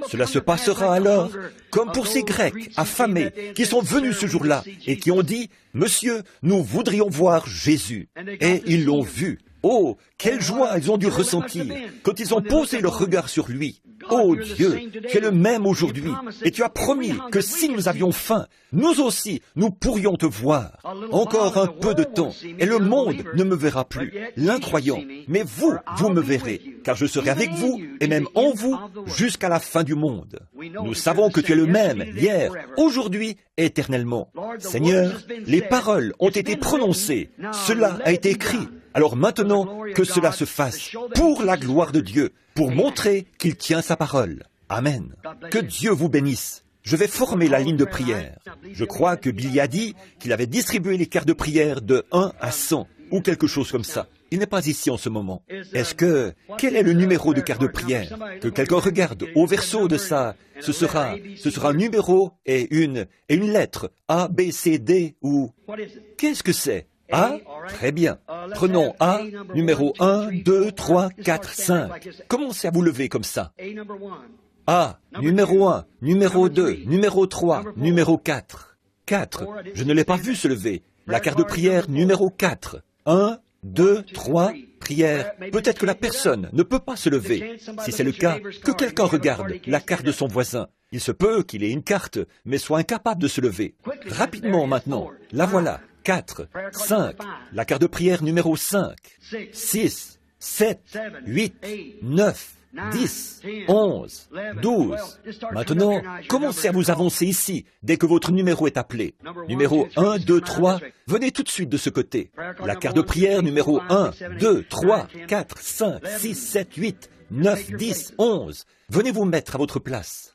Cela se passera alors comme pour ces Grecs affamés qui sont venus ce jour-là et qui ont dit, « Monsieur, nous voudrions voir Jésus. » Et ils l'ont vu. Oh, quelle joie ils ont dû ressentir quand ils ont posé leur regard sur lui. Oh Dieu, tu es le même aujourd'hui, et tu as promis que si nous avions faim, nous aussi, nous pourrions te voir. Encore un peu de temps, et le monde ne me verra plus, l'incroyant, mais vous, vous me verrez, car je serai avec vous, et même en vous, jusqu'à la fin du monde. Nous savons que tu es le même, hier, aujourd'hui, éternellement. Seigneur, les paroles ont été prononcées, cela a été écrit. Alors maintenant, que cela se fasse pour la gloire de Dieu, pour montrer qu'il tient sa parole. Amen. Que Dieu vous bénisse. Je vais former la ligne de prière. Je crois que Billy a dit qu'il avait distribué les cartes de prière de 1 à 100, ou quelque chose comme ça. Il n'est pas ici en ce moment. Quel est le numéro de carte de prière? Que quelqu'un regarde au verso de ça. Ce sera un numéro et une lettre. A, B, C, D ou... Qu'est-ce que c'est? A? Très bien. Prenons A, numéro 1, 2, 3, 4, 5. Commencez à vous lever comme ça. A, numéro 1, numéro 2, numéro 3, numéro 4. 4. Je ne l'ai pas vu se lever. La carte de prière numéro 4. 1, 2, 3, prière. Peut-être que la personne ne peut pas se lever. Si c'est le cas, que quelqu'un regarde la carte de son voisin. Il se peut qu'il ait une carte, mais soit incapable de se lever. Rapidement maintenant. La voilà. 4, 5, la carte de prière numéro 5, 6, 7, 8, 9, 10, 11, 12. Maintenant, commencez à vous avancer ici dès que votre numéro est appelé. Numéro 1, 2, 3, venez tout de suite de ce côté. La carte de prière numéro 1, 2, 3, 4, 5, 6, 7, 8, 9, 10, 11. Venez vous mettre à votre place.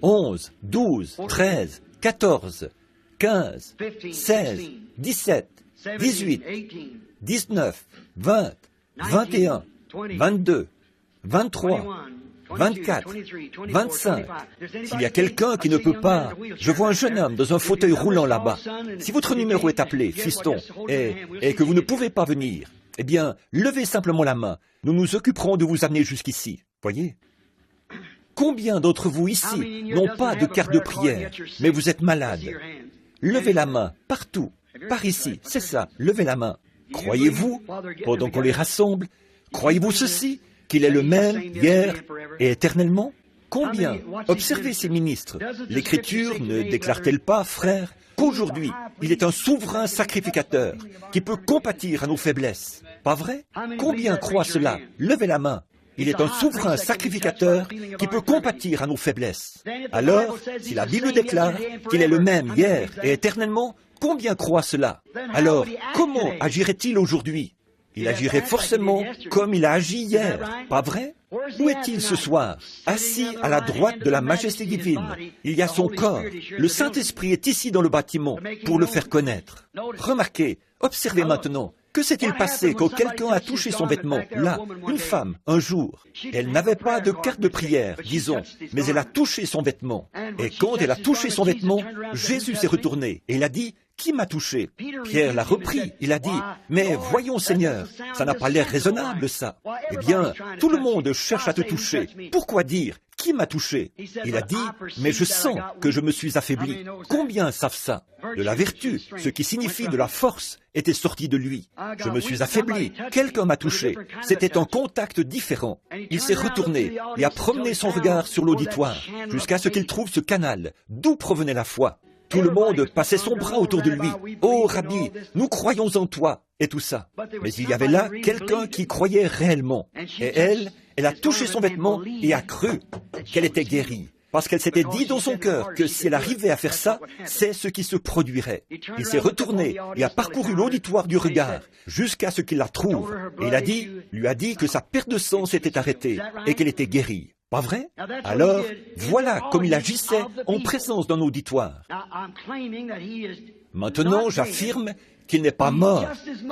11, 12, 13, 14, 15, 16, 17, 18, 19, 20, 21, 22, 23, 24, 25. S'il y a quelqu'un qui ne peut pas, je vois un jeune homme dans un fauteuil roulant là-bas. Si votre numéro est appelé, fiston, et que vous ne pouvez pas venir, eh bien, levez simplement la main. Nous nous occuperons de vous amener jusqu'ici. Voyez ? Combien d'entre vous ici n'ont pas de carte de prière, mais vous êtes malade? Levez la main, partout, par ici, c'est ça, levez la main. Croyez-vous, pendant qu'on les rassemble, croyez-vous ceci, qu'il est le même hier et éternellement? Combien? Observez ces ministres. L'Écriture ne déclare-t-elle pas, frères, qu'aujourd'hui, il est un souverain sacrificateur qui peut compatir à nos faiblesses? Pas vrai? Combien croient cela? Levez la main. Il est un souverain sacrificateur qui peut compatir à nos faiblesses. Alors, si la Bible déclare qu'il est le même hier et éternellement, combien croient cela? Alors, comment agirait-il aujourd'hui? Il agirait forcément comme il a agi hier, pas vrai? Où est-il ce soir? Assis à la droite de la majesté divine. Il y a son corps. Le Saint-Esprit est ici dans le bâtiment pour le faire connaître. Remarquez, observez maintenant. Que s'est-il passé quand quelqu'un a touché son vêtement, là, une femme, un jour? Elle n'avait pas de carte de prière, disons, mais elle a touché son vêtement. Et quand elle a touché son vêtement, Jésus s'est retourné et il a dit, « Qui m'a touché ?» Pierre l'a repris, il a dit, « Mais voyons Seigneur, ça n'a pas l'air raisonnable ça. » Eh bien, tout le monde cherche à te toucher. Pourquoi dire, « Qui m'a touché ?» Il a dit, « Mais je sens que je me suis affaibli. » Combien savent ça? De la vertu, ce qui signifie de la force, était sorti de lui. Je me suis affaibli, quelqu'un m'a touché. C'était un contact différent. Il s'est retourné et a promené son regard sur l'auditoire, jusqu'à ce qu'il trouve ce canal, d'où provenait la foi. Tout le monde passait son bras autour de lui. « Oh, Rabbi, nous croyons en toi !» et tout ça. Mais il y avait là quelqu'un qui croyait réellement. Et elle a touché son vêtement et a cru qu'elle était guérie. Parce qu'elle s'était dit dans son cœur que si elle arrivait à faire ça, c'est ce qui se produirait. Il s'est retourné et a parcouru l'auditoire du regard jusqu'à ce qu'il la trouve. Et lui a dit que sa perte de sang s'était arrêtée et qu'elle était guérie. Pas vrai? Alors, voilà comme il agissait en présence d'un auditoire. Maintenant, j'affirme qu'il n'est pas mort,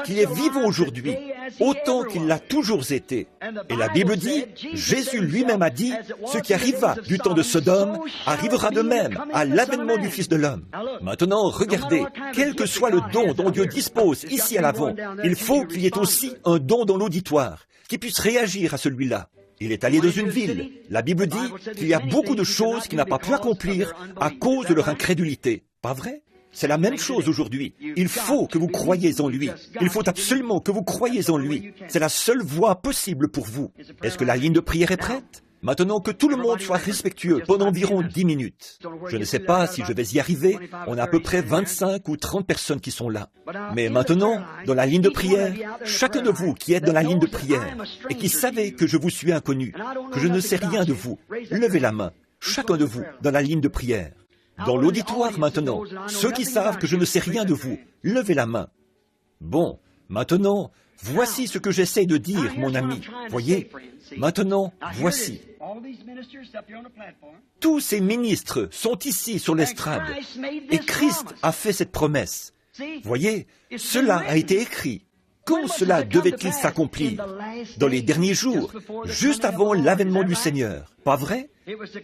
qu'il est vivant aujourd'hui, autant qu'il l'a toujours été. Et la Bible dit, Jésus lui-même a dit, ce qui arriva du temps de Sodome arrivera de même à l'avènement du Fils de l'homme. Maintenant, regardez, quel que soit le don dont Dieu dispose ici à l'avant, il faut qu'il y ait aussi un don dans l'auditoire, qui puisse réagir à celui-là. Il est allé dans une ville. La Bible dit qu'il y a beaucoup de choses qu'il n'a pas pu accomplir à cause de leur incrédulité. Pas vrai? C'est la même chose aujourd'hui. Il faut que vous croyiez en lui. Il faut absolument que vous croyiez en lui. C'est la seule voie possible pour vous. Est-ce que la ligne de prière est prête? Maintenant que tout le monde soit respectueux pendant environ 10 minutes. Je ne sais pas si je vais y arriver. On a à peu près 25 ou 30 personnes qui sont là. Mais maintenant, dans la ligne de prière, chacun de vous qui êtes dans la ligne de prière et qui savez que je vous suis inconnu, que je ne sais rien de vous, levez la main. Chacun de vous dans la ligne de prière. Dans l'auditoire maintenant, ceux qui savent que je ne sais rien de vous, levez la main. Bon, maintenant, voici ce que j'essaie de dire, mon ami. Voyez, maintenant, voici. Tous ces ministres sont ici sur l'estrade. Et Christ a fait cette promesse. Voyez, cela a été écrit. Quand cela devait-il s'accomplir? Dans les derniers jours, juste avant l'avènement du Seigneur. Pas vrai?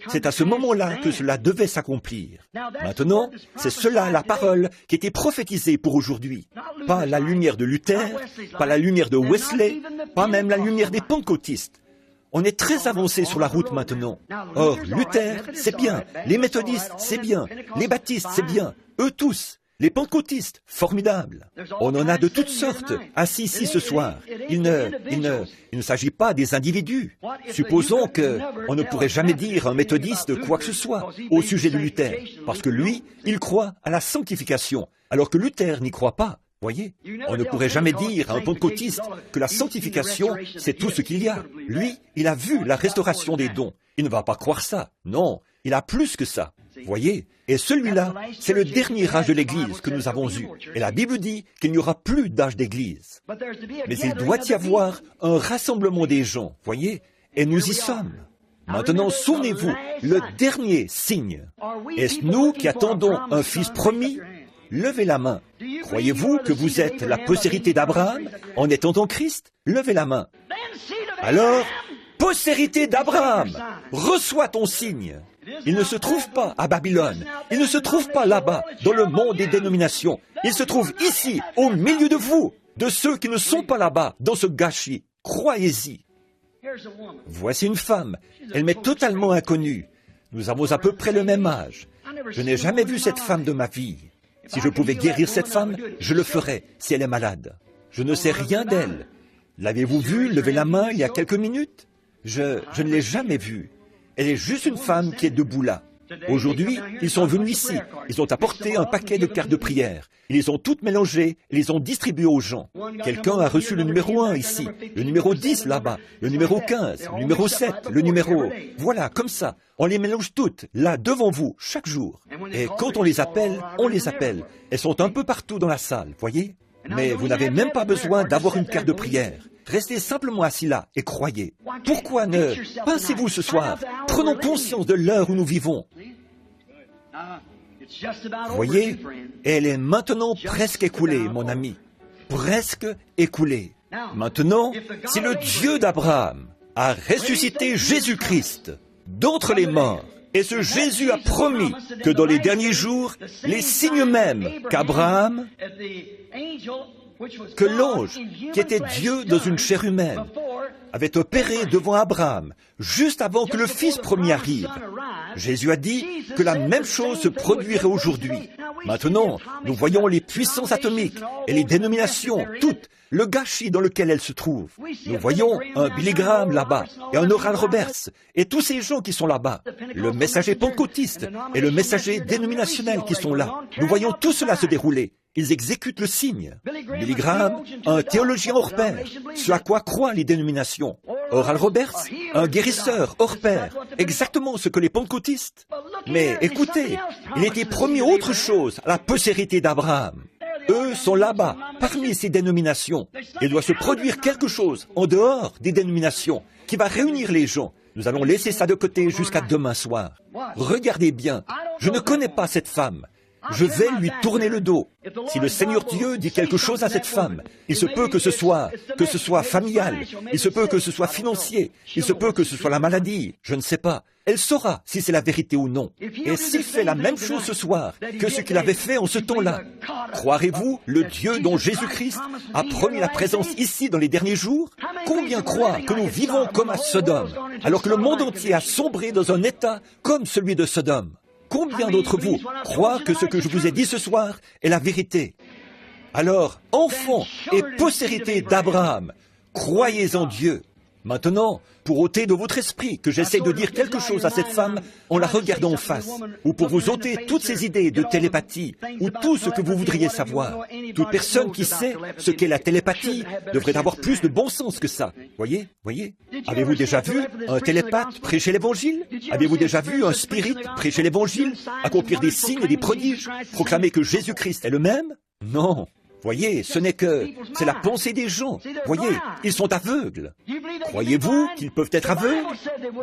C'est à ce moment-là que cela devait s'accomplir. Maintenant, c'est cela la parole qui était prophétisée pour aujourd'hui. Pas la lumière de Luther, pas la lumière de Wesley, pas même la lumière des pentecôtistes. On est très avancé sur la route maintenant. Or, Luther, c'est bien. Les méthodistes, c'est bien. Les baptistes, c'est bien. Eux tous. Les pentecôtistes, formidables. On en a de toutes sortes, assis ici ce soir. Il ne s'agit pas des individus. Supposons qu'on ne pourrait jamais dire à un méthodiste quoi que ce soit au sujet de Luther, parce que lui, il croit à la sanctification, alors que Luther n'y croit pas. Voyez, on ne pourrait jamais dire à un pentecôtiste que la sanctification, c'est tout ce qu'il y a. Lui, il a vu la restauration des dons. Il ne va pas croire ça. Non, il a plus que ça. Voyez, et celui-là, c'est le dernier âge de l'Église que nous avons eu. Et la Bible dit qu'il n'y aura plus d'âge d'Église. Mais il doit y avoir un rassemblement des gens, voyez, et nous y sommes. Maintenant, souvenez-vous, le dernier signe. Est-ce nous qui attendons un fils promis? Levez la main. Croyez-vous que vous êtes la postérité d'Abraham en étant en Christ? Levez la main. Alors, postérité d'Abraham, reçois ton signe. Il ne se trouve pas à Babylone. Il ne se trouve pas là-bas, dans le monde des dénominations. Il se trouve ici, au milieu de vous, de ceux qui ne sont pas là-bas, dans ce gâchis. Croyez-y. Voici une femme. Elle m'est totalement inconnue. Nous avons à peu près le même âge. Je n'ai jamais vu cette femme de ma vie. Si je pouvais guérir cette femme, je le ferais si elle est malade. Je ne sais rien d'elle. L'avez-vous vue lever la main il y a quelques minutes? Je ne l'ai jamais vue. Elle est juste une femme qui est debout là. Aujourd'hui, ils sont venus ici. Ils ont apporté un paquet de cartes de prière. Ils les ont toutes mélangées et les ont distribuées aux gens. Quelqu'un a reçu le numéro 1 ici, le numéro 10 là-bas, le numéro 15, le numéro 7, le numéro... Voilà, comme ça. On les mélange toutes, là, devant vous, chaque jour. Et quand on les appelle, on les appelle. Elles sont un peu partout dans la salle, voyez? Mais vous n'avez même pas besoin d'avoir une carte de prière. Restez simplement assis là et croyez. Pourquoi ne... Pensez-vous ce soir, prenons conscience de l'heure où nous vivons. Voyez, elle est maintenant presque écoulée, mon ami. presque écoulé. Maintenant, si le Dieu d'Abraham a ressuscité Jésus-Christ d'entre les morts, et ce Jésus a promis que dans les derniers jours, les signes mêmes qu'Abraham, que l'ange, qui était Dieu dans une chair humaine, avait opéré devant Abraham, juste avant que le Fils promis arrive. Jésus a dit que la même chose se produirait aujourd'hui. Maintenant, nous voyons les puissances atomiques et les dénominations, toutes, le gâchis dans lequel elles se trouvent. Nous voyons un Billy Graham là-bas, et un Oral Roberts, et tous ces gens qui sont là-bas, le messager pentecôtiste et le messager dénominationnel qui sont là. Nous voyons tout cela se dérouler. Ils exécutent le signe. Billy Graham, un théologien hors pair, ce à quoi croient les dénominations. Oral Roberts, un guérisseur hors pair, exactement ce que les pentecôtistes. Mais écoutez, il était promis autre chose à la postérité d'Abraham. Eux sont là-bas, parmi ces dénominations. Il doit se produire quelque chose en dehors des dénominations qui va réunir les gens. Nous allons laisser ça de côté jusqu'à demain soir. Regardez bien, je ne connais pas cette femme. Je vais lui tourner le dos. Si le Seigneur Dieu dit quelque chose à cette femme, il se peut que ce soit familial, il se peut que ce soit financier, il se peut que ce soit la maladie, je ne sais pas. Elle saura si c'est la vérité ou non. Et s'il fait la même chose ce soir que ce qu'il avait fait en ce temps-là, croirez-vous le Dieu dont Jésus-Christ a promis la présence ici dans les derniers jours? Combien croient que nous vivons comme à Sodome, alors que le monde entier a sombré dans un état comme celui de Sodome? Combien d'entre vous croient que ce que je vous ai dit ce soir est la vérité? Alors, enfants et postérité d'Abraham, croyez en Dieu. Maintenant, pour ôter de votre esprit que j'essaie de dire quelque chose à cette femme en la regardant en face, ou pour vous ôter toutes ces idées de télépathie, ou tout ce que vous voudriez savoir. Toute personne qui sait ce qu'est la télépathie devrait avoir plus de bon sens que ça. Voyez? Avez-vous déjà vu un télépathe prêcher l'Évangile? Avez-vous déjà vu un spirit prêcher l'Évangile, accomplir des signes et des prodiges, proclamer que Jésus-Christ est le même? Non. Voyez, c'est la pensée des gens. Voyez, ils sont aveugles. Croyez-vous qu'ils peuvent être aveugles?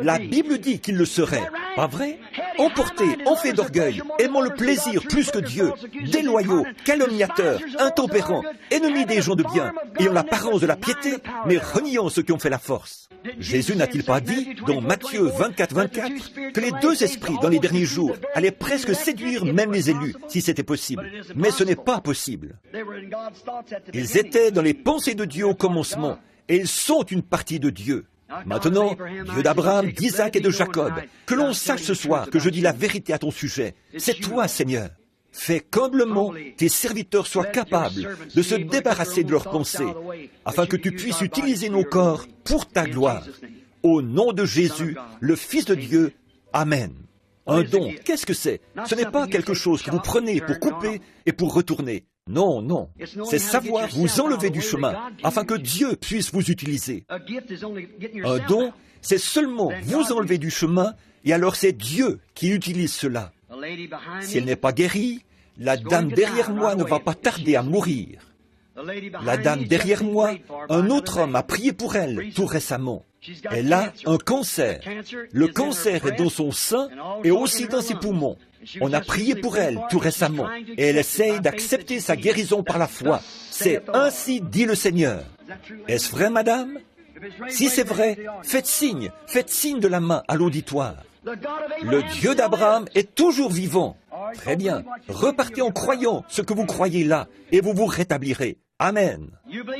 La Bible dit qu'ils le seraient. Pas vrai? Emportés, en fait d'orgueil, aimant le plaisir plus que Dieu, déloyaux, calomniateurs, intempérants, ennemis des gens de bien, ayant l'apparence de la piété, mais reniant ceux qui ont fait la force. Jésus n'a-t-il pas dit, dans Matthieu 24, que les deux esprits, dans les derniers jours, allaient presque séduire même les élus, si c'était possible? Mais ce n'est pas possible. Ils étaient dans les pensées de Dieu au commencement, et ils sont une partie de Dieu. Maintenant, Dieu d'Abraham, d'Isaac et de Jacob, que l'on sache ce soir que je dis la vérité à ton sujet. C'est toi, Seigneur. Fais qu'humblement tes serviteurs soient capables de se débarrasser de leurs pensées, afin que tu puisses utiliser nos corps pour ta gloire. Au nom de Jésus, le Fils de Dieu, Amen. Un don, qu'est-ce que c'est? Ce n'est pas quelque chose que vous prenez pour couper et pour retourner. Non, non. C'est savoir vous enlever du chemin, afin que Dieu puisse vous utiliser. Un don, c'est seulement vous enlever du chemin, et alors c'est Dieu qui utilise cela. Si elle n'est pas guérie, la dame derrière moi ne va pas tarder à mourir. La dame derrière moi, un autre homme a prié pour elle tout récemment. Elle a un cancer. Le cancer est dans son sein et aussi dans ses poumons. On a prié pour elle tout récemment et elle essaye d'accepter sa guérison par la foi. C'est ainsi dit le Seigneur. Est-ce vrai, madame? Si c'est vrai, faites signe de la main à l'auditoire. Le Dieu d'Abraham est toujours vivant. Très bien. Repartez en croyant ce que vous croyez là et vous vous rétablirez. Amen.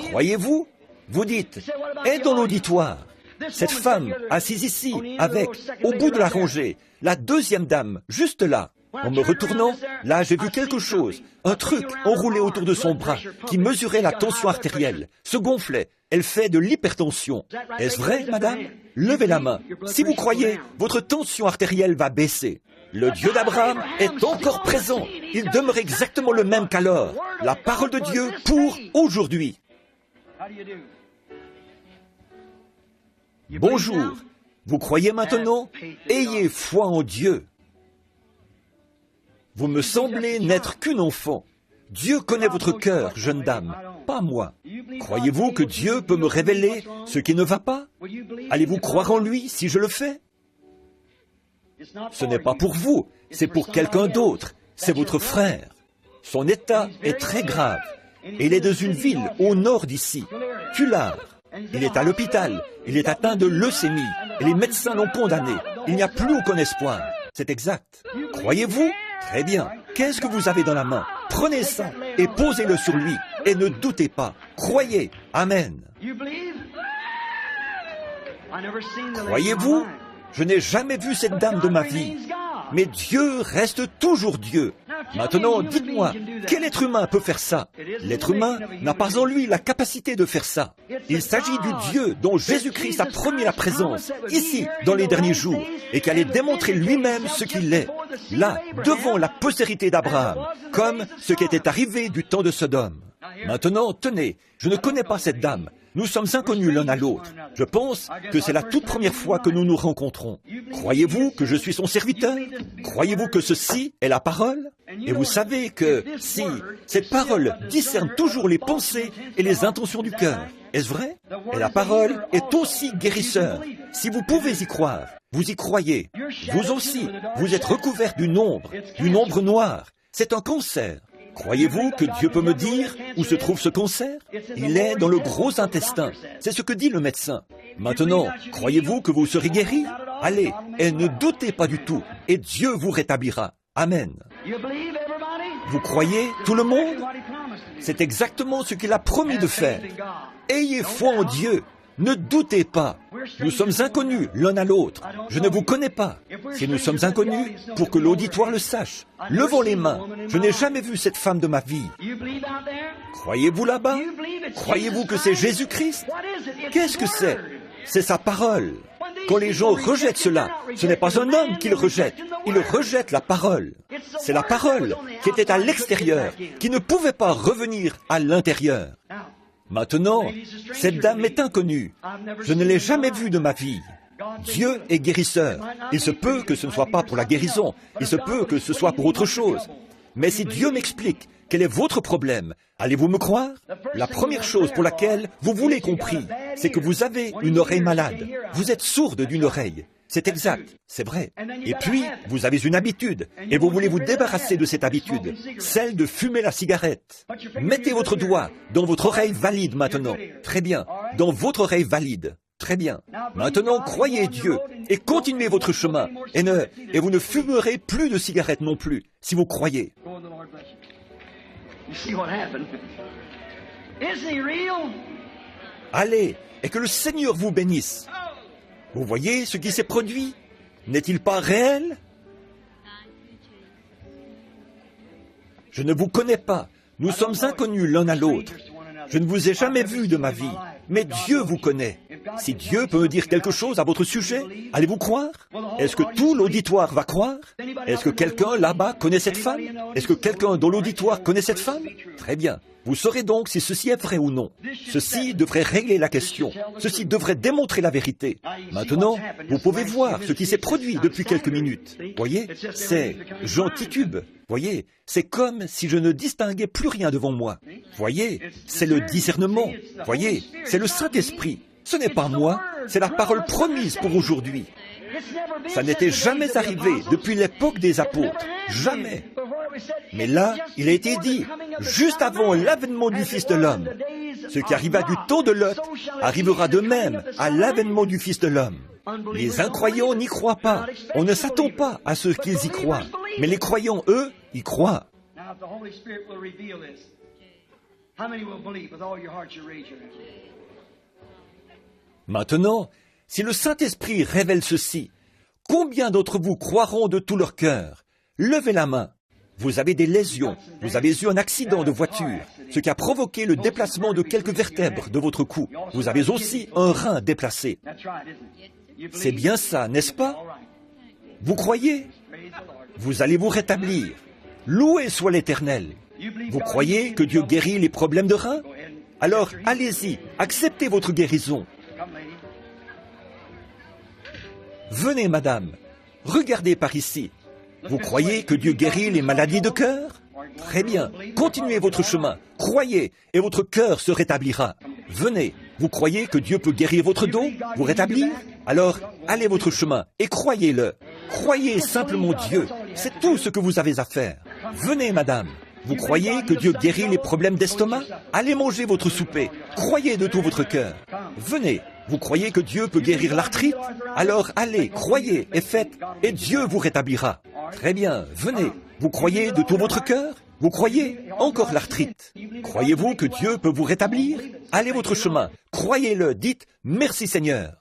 Croyez-vous? Vous dites, est dans l'auditoire. Cette femme assise ici, avec, au bout de la rangée, la deuxième dame, juste là. En me retournant, là j'ai vu quelque chose, un truc enroulé autour de son bras, qui mesurait la tension artérielle, se gonflait. Elle fait de l'hypertension. Est-ce vrai, madame? Levez la main. Si vous croyez, votre tension artérielle va baisser. Le Dieu d'Abraham est encore présent. Il demeure exactement le même qu'alors. La parole de Dieu pour aujourd'hui. Bonjour. Vous croyez maintenant? Ayez foi en Dieu. Vous me semblez n'être qu'une enfant. Dieu connaît votre cœur, jeune dame, pas moi. Croyez-vous que Dieu peut me révéler ce qui ne va pas? Allez-vous croire en lui si je le fais? Ce n'est pas pour vous, c'est pour quelqu'un d'autre. C'est votre frère. Son état est très grave. Et il est dans une ville au nord d'ici, Tulare. Il est à l'hôpital. Il est atteint de leucémie. Et les médecins l'ont condamné. Il n'y a plus aucun espoir. C'est exact. Croyez-vous? Très bien. Qu'est-ce que vous avez dans la main? Prenez ça et posez-le sur lui. Et ne doutez pas. Croyez. Amen. Croyez-vous? Je n'ai jamais vu cette dame de ma vie. Mais Dieu reste toujours Dieu. Maintenant, dites-moi, quel être humain peut faire ça? L'être humain n'a pas en lui la capacité de faire ça. Il s'agit du Dieu dont Jésus-Christ a promis la présence, ici, dans les derniers jours, et qui allait démontrer lui-même ce qu'il est, là, devant la postérité d'Abraham, comme ce qui était arrivé du temps de Sodome. Maintenant, tenez, je ne connais pas cette dame. Nous sommes inconnus l'un à l'autre. Je pense que c'est la toute première fois que nous nous rencontrons. Croyez-vous que je suis son serviteur? Croyez-vous que ceci est la parole? Et vous savez que si cette parole discerne toujours les pensées et les intentions du cœur, est-ce vrai? Et la parole est aussi guérisseur. Si vous pouvez y croire, vous y croyez. Vous aussi, vous êtes recouvert du nombre noir. C'est un cancer. Croyez-vous que Dieu peut me dire où se trouve ce cancer? Il est dans le gros intestin. C'est ce que dit le médecin. Maintenant, croyez-vous que vous serez guéri? Allez, et ne doutez pas du tout, et Dieu vous rétablira. Amen. Vous croyez, tout le monde? C'est exactement ce qu'il a promis de faire. Ayez foi en Dieu. Ne doutez pas. Nous sommes inconnus l'un à l'autre. Je ne vous connais pas. Si nous sommes inconnus, pour que l'auditoire le sache, levons les mains. Je n'ai jamais vu cette femme de ma vie. Croyez-vous là-bas? Croyez-vous que c'est Jésus-Christ? Qu'est-ce que c'est? C'est sa parole. Quand les gens rejettent cela, ce n'est pas un homme qu'ils rejettent. Ils rejettent la parole. C'est la parole qui était à l'extérieur, qui ne pouvait pas revenir à l'intérieur. Maintenant, cette dame est inconnue. Je ne l'ai jamais vue de ma vie. Dieu est guérisseur. Il se peut que ce ne soit pas pour la guérison. Il se peut que ce soit pour autre chose. Mais si Dieu m'explique quel est votre problème, allez-vous me croire? La première chose pour laquelle vous voulez compris, c'est que vous avez une oreille malade. Vous êtes sourde d'une oreille. C'est exact, c'est vrai. Et puis, vous avez une habitude, et vous voulez vous débarrasser de cette habitude, celle de fumer la cigarette. Mettez votre doigt dans votre oreille valide maintenant. Très bien, dans votre oreille valide. Très bien. Maintenant, croyez Dieu, et continuez votre chemin, et vous ne fumerez plus de cigarette non plus, si vous croyez. Allez, et que le Seigneur vous bénisse. Vous voyez ce qui s'est produit? N'est-il pas réel? Je ne vous connais pas. Nous sommes inconnus l'un à l'autre. Je ne vous ai jamais vu de ma vie. Mais Dieu vous connaît. Si Dieu peut me dire quelque chose à votre sujet, allez-vous croire? Est-ce que tout l'auditoire va croire? Est-ce que quelqu'un là-bas connaît cette femme? Est-ce que quelqu'un dans l'auditoire connaît cette femme? Très bien. Vous saurez donc si ceci est vrai ou non. Ceci devrait régler la question. Ceci devrait démontrer la vérité. Maintenant, vous pouvez voir ce qui s'est produit depuis quelques minutes. Voyez, j'en titube. Voyez, c'est comme si je ne distinguais plus rien devant moi. Voyez, c'est le discernement. Voyez, c'est le Saint-Esprit. Ce n'est pas moi, c'est la parole promise pour aujourd'hui. Ça n'était jamais arrivé depuis l'époque des apôtres. Jamais. Mais là, il a été dit, juste avant l'avènement du Fils de l'homme. Ce qui arriva du temps de Lot arrivera de même à l'avènement du Fils de l'homme. Les incroyants n'y croient pas. On ne s'attend pas à ce qu'ils y croient. Mais les croyants, eux, y croient. Maintenant, si le Saint-Esprit révèle ceci, combien d'entre vous croiront de tout leur cœur? Levez la main. Vous avez des lésions, vous avez eu un accident de voiture, ce qui a provoqué le déplacement de quelques vertèbres de votre cou. Vous avez aussi un rein déplacé. C'est bien ça, n'est-ce pas? Vous croyez? Vous allez vous rétablir. Loué soit l'Éternel. Vous croyez que Dieu guérit les problèmes de rein? Alors, allez-y, acceptez votre guérison. Venez, madame, regardez par ici. Vous croyez que Dieu guérit les maladies de cœur? Très bien, continuez votre chemin, croyez, et votre cœur se rétablira. Venez, vous croyez que Dieu peut guérir votre dos, vous rétablir? Alors, allez votre chemin, et croyez-le. Croyez simplement Dieu, c'est tout ce que vous avez à faire. Venez, madame, Vous croyez que Dieu guérit les problèmes d'estomac? Allez manger votre souper. Croyez de tout votre cœur. Venez. Vous croyez que Dieu peut guérir l'arthrite? Alors allez, croyez et faites, et Dieu vous rétablira. Très bien, venez. Vous croyez de tout votre cœur? Vous croyez? Encore l'arthrite. Croyez-vous que Dieu peut vous rétablir? Allez votre chemin. Croyez-le. Dites, merci Seigneur.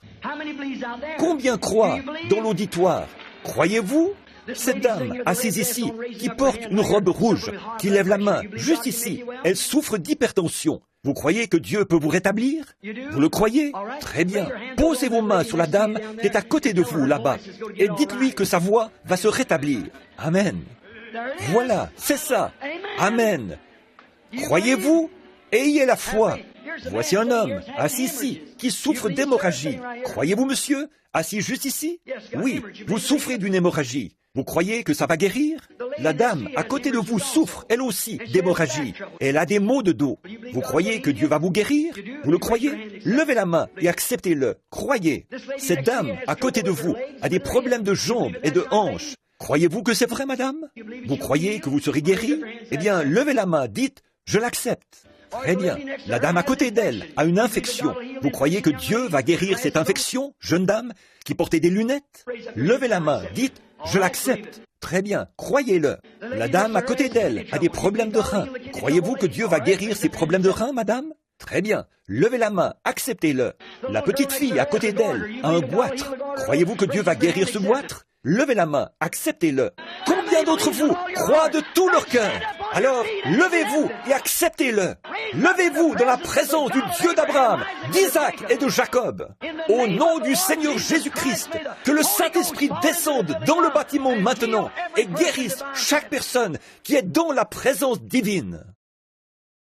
Combien croient dans l'auditoire? Croyez-vous? Cette dame assise ici, qui porte une robe rouge, qui lève la main, juste ici, elle souffre d'hypertension. Vous croyez que Dieu peut vous rétablir? Vous le croyez? Très bien. Posez vos mains sur la dame qui est à côté de vous, là-bas, et dites-lui que sa voix va se rétablir. Amen. Voilà, c'est ça. Amen. Croyez-vous? Ayez la foi. Voici un homme, assis ici, qui souffre d'hémorragie. Croyez-vous, monsieur? Assis juste ici? Oui, vous souffrez d'une hémorragie. Vous croyez que ça va guérir? La dame à côté de vous souffre, elle aussi, d'hémorragie. Elle a des maux de dos. Vous croyez que Dieu va vous guérir? Vous le croyez? Levez la main et acceptez-le. Croyez. Cette dame à côté de vous a des problèmes de jambes et de hanches. Croyez-vous que c'est vrai, madame? Vous croyez que vous serez guérie? Eh bien, levez la main, dites, je l'accepte. Très bien. La dame à côté d'elle a une infection. Vous croyez que Dieu va guérir cette infection, jeune dame, qui portait des lunettes? Levez la main, dites, je l'accepte. Très bien, croyez-le. La dame à côté d'elle a des problèmes de reins. Croyez-vous que Dieu va guérir ses problèmes de reins, madame? Très bien, levez la main, acceptez-le. La petite fille à côté d'elle a un goitre. Croyez-vous que Dieu va guérir ce goitre? Levez la main, acceptez-le. Combien d'entre vous croient de tout leur cœur? Alors, levez-vous et acceptez-le. Levez-vous dans la présence du Dieu d'Abraham, d'Isaac et de Jacob. Au nom du Seigneur Jésus-Christ, que le Saint-Esprit descende dans le bâtiment maintenant et guérisse chaque personne qui est dans la présence divine.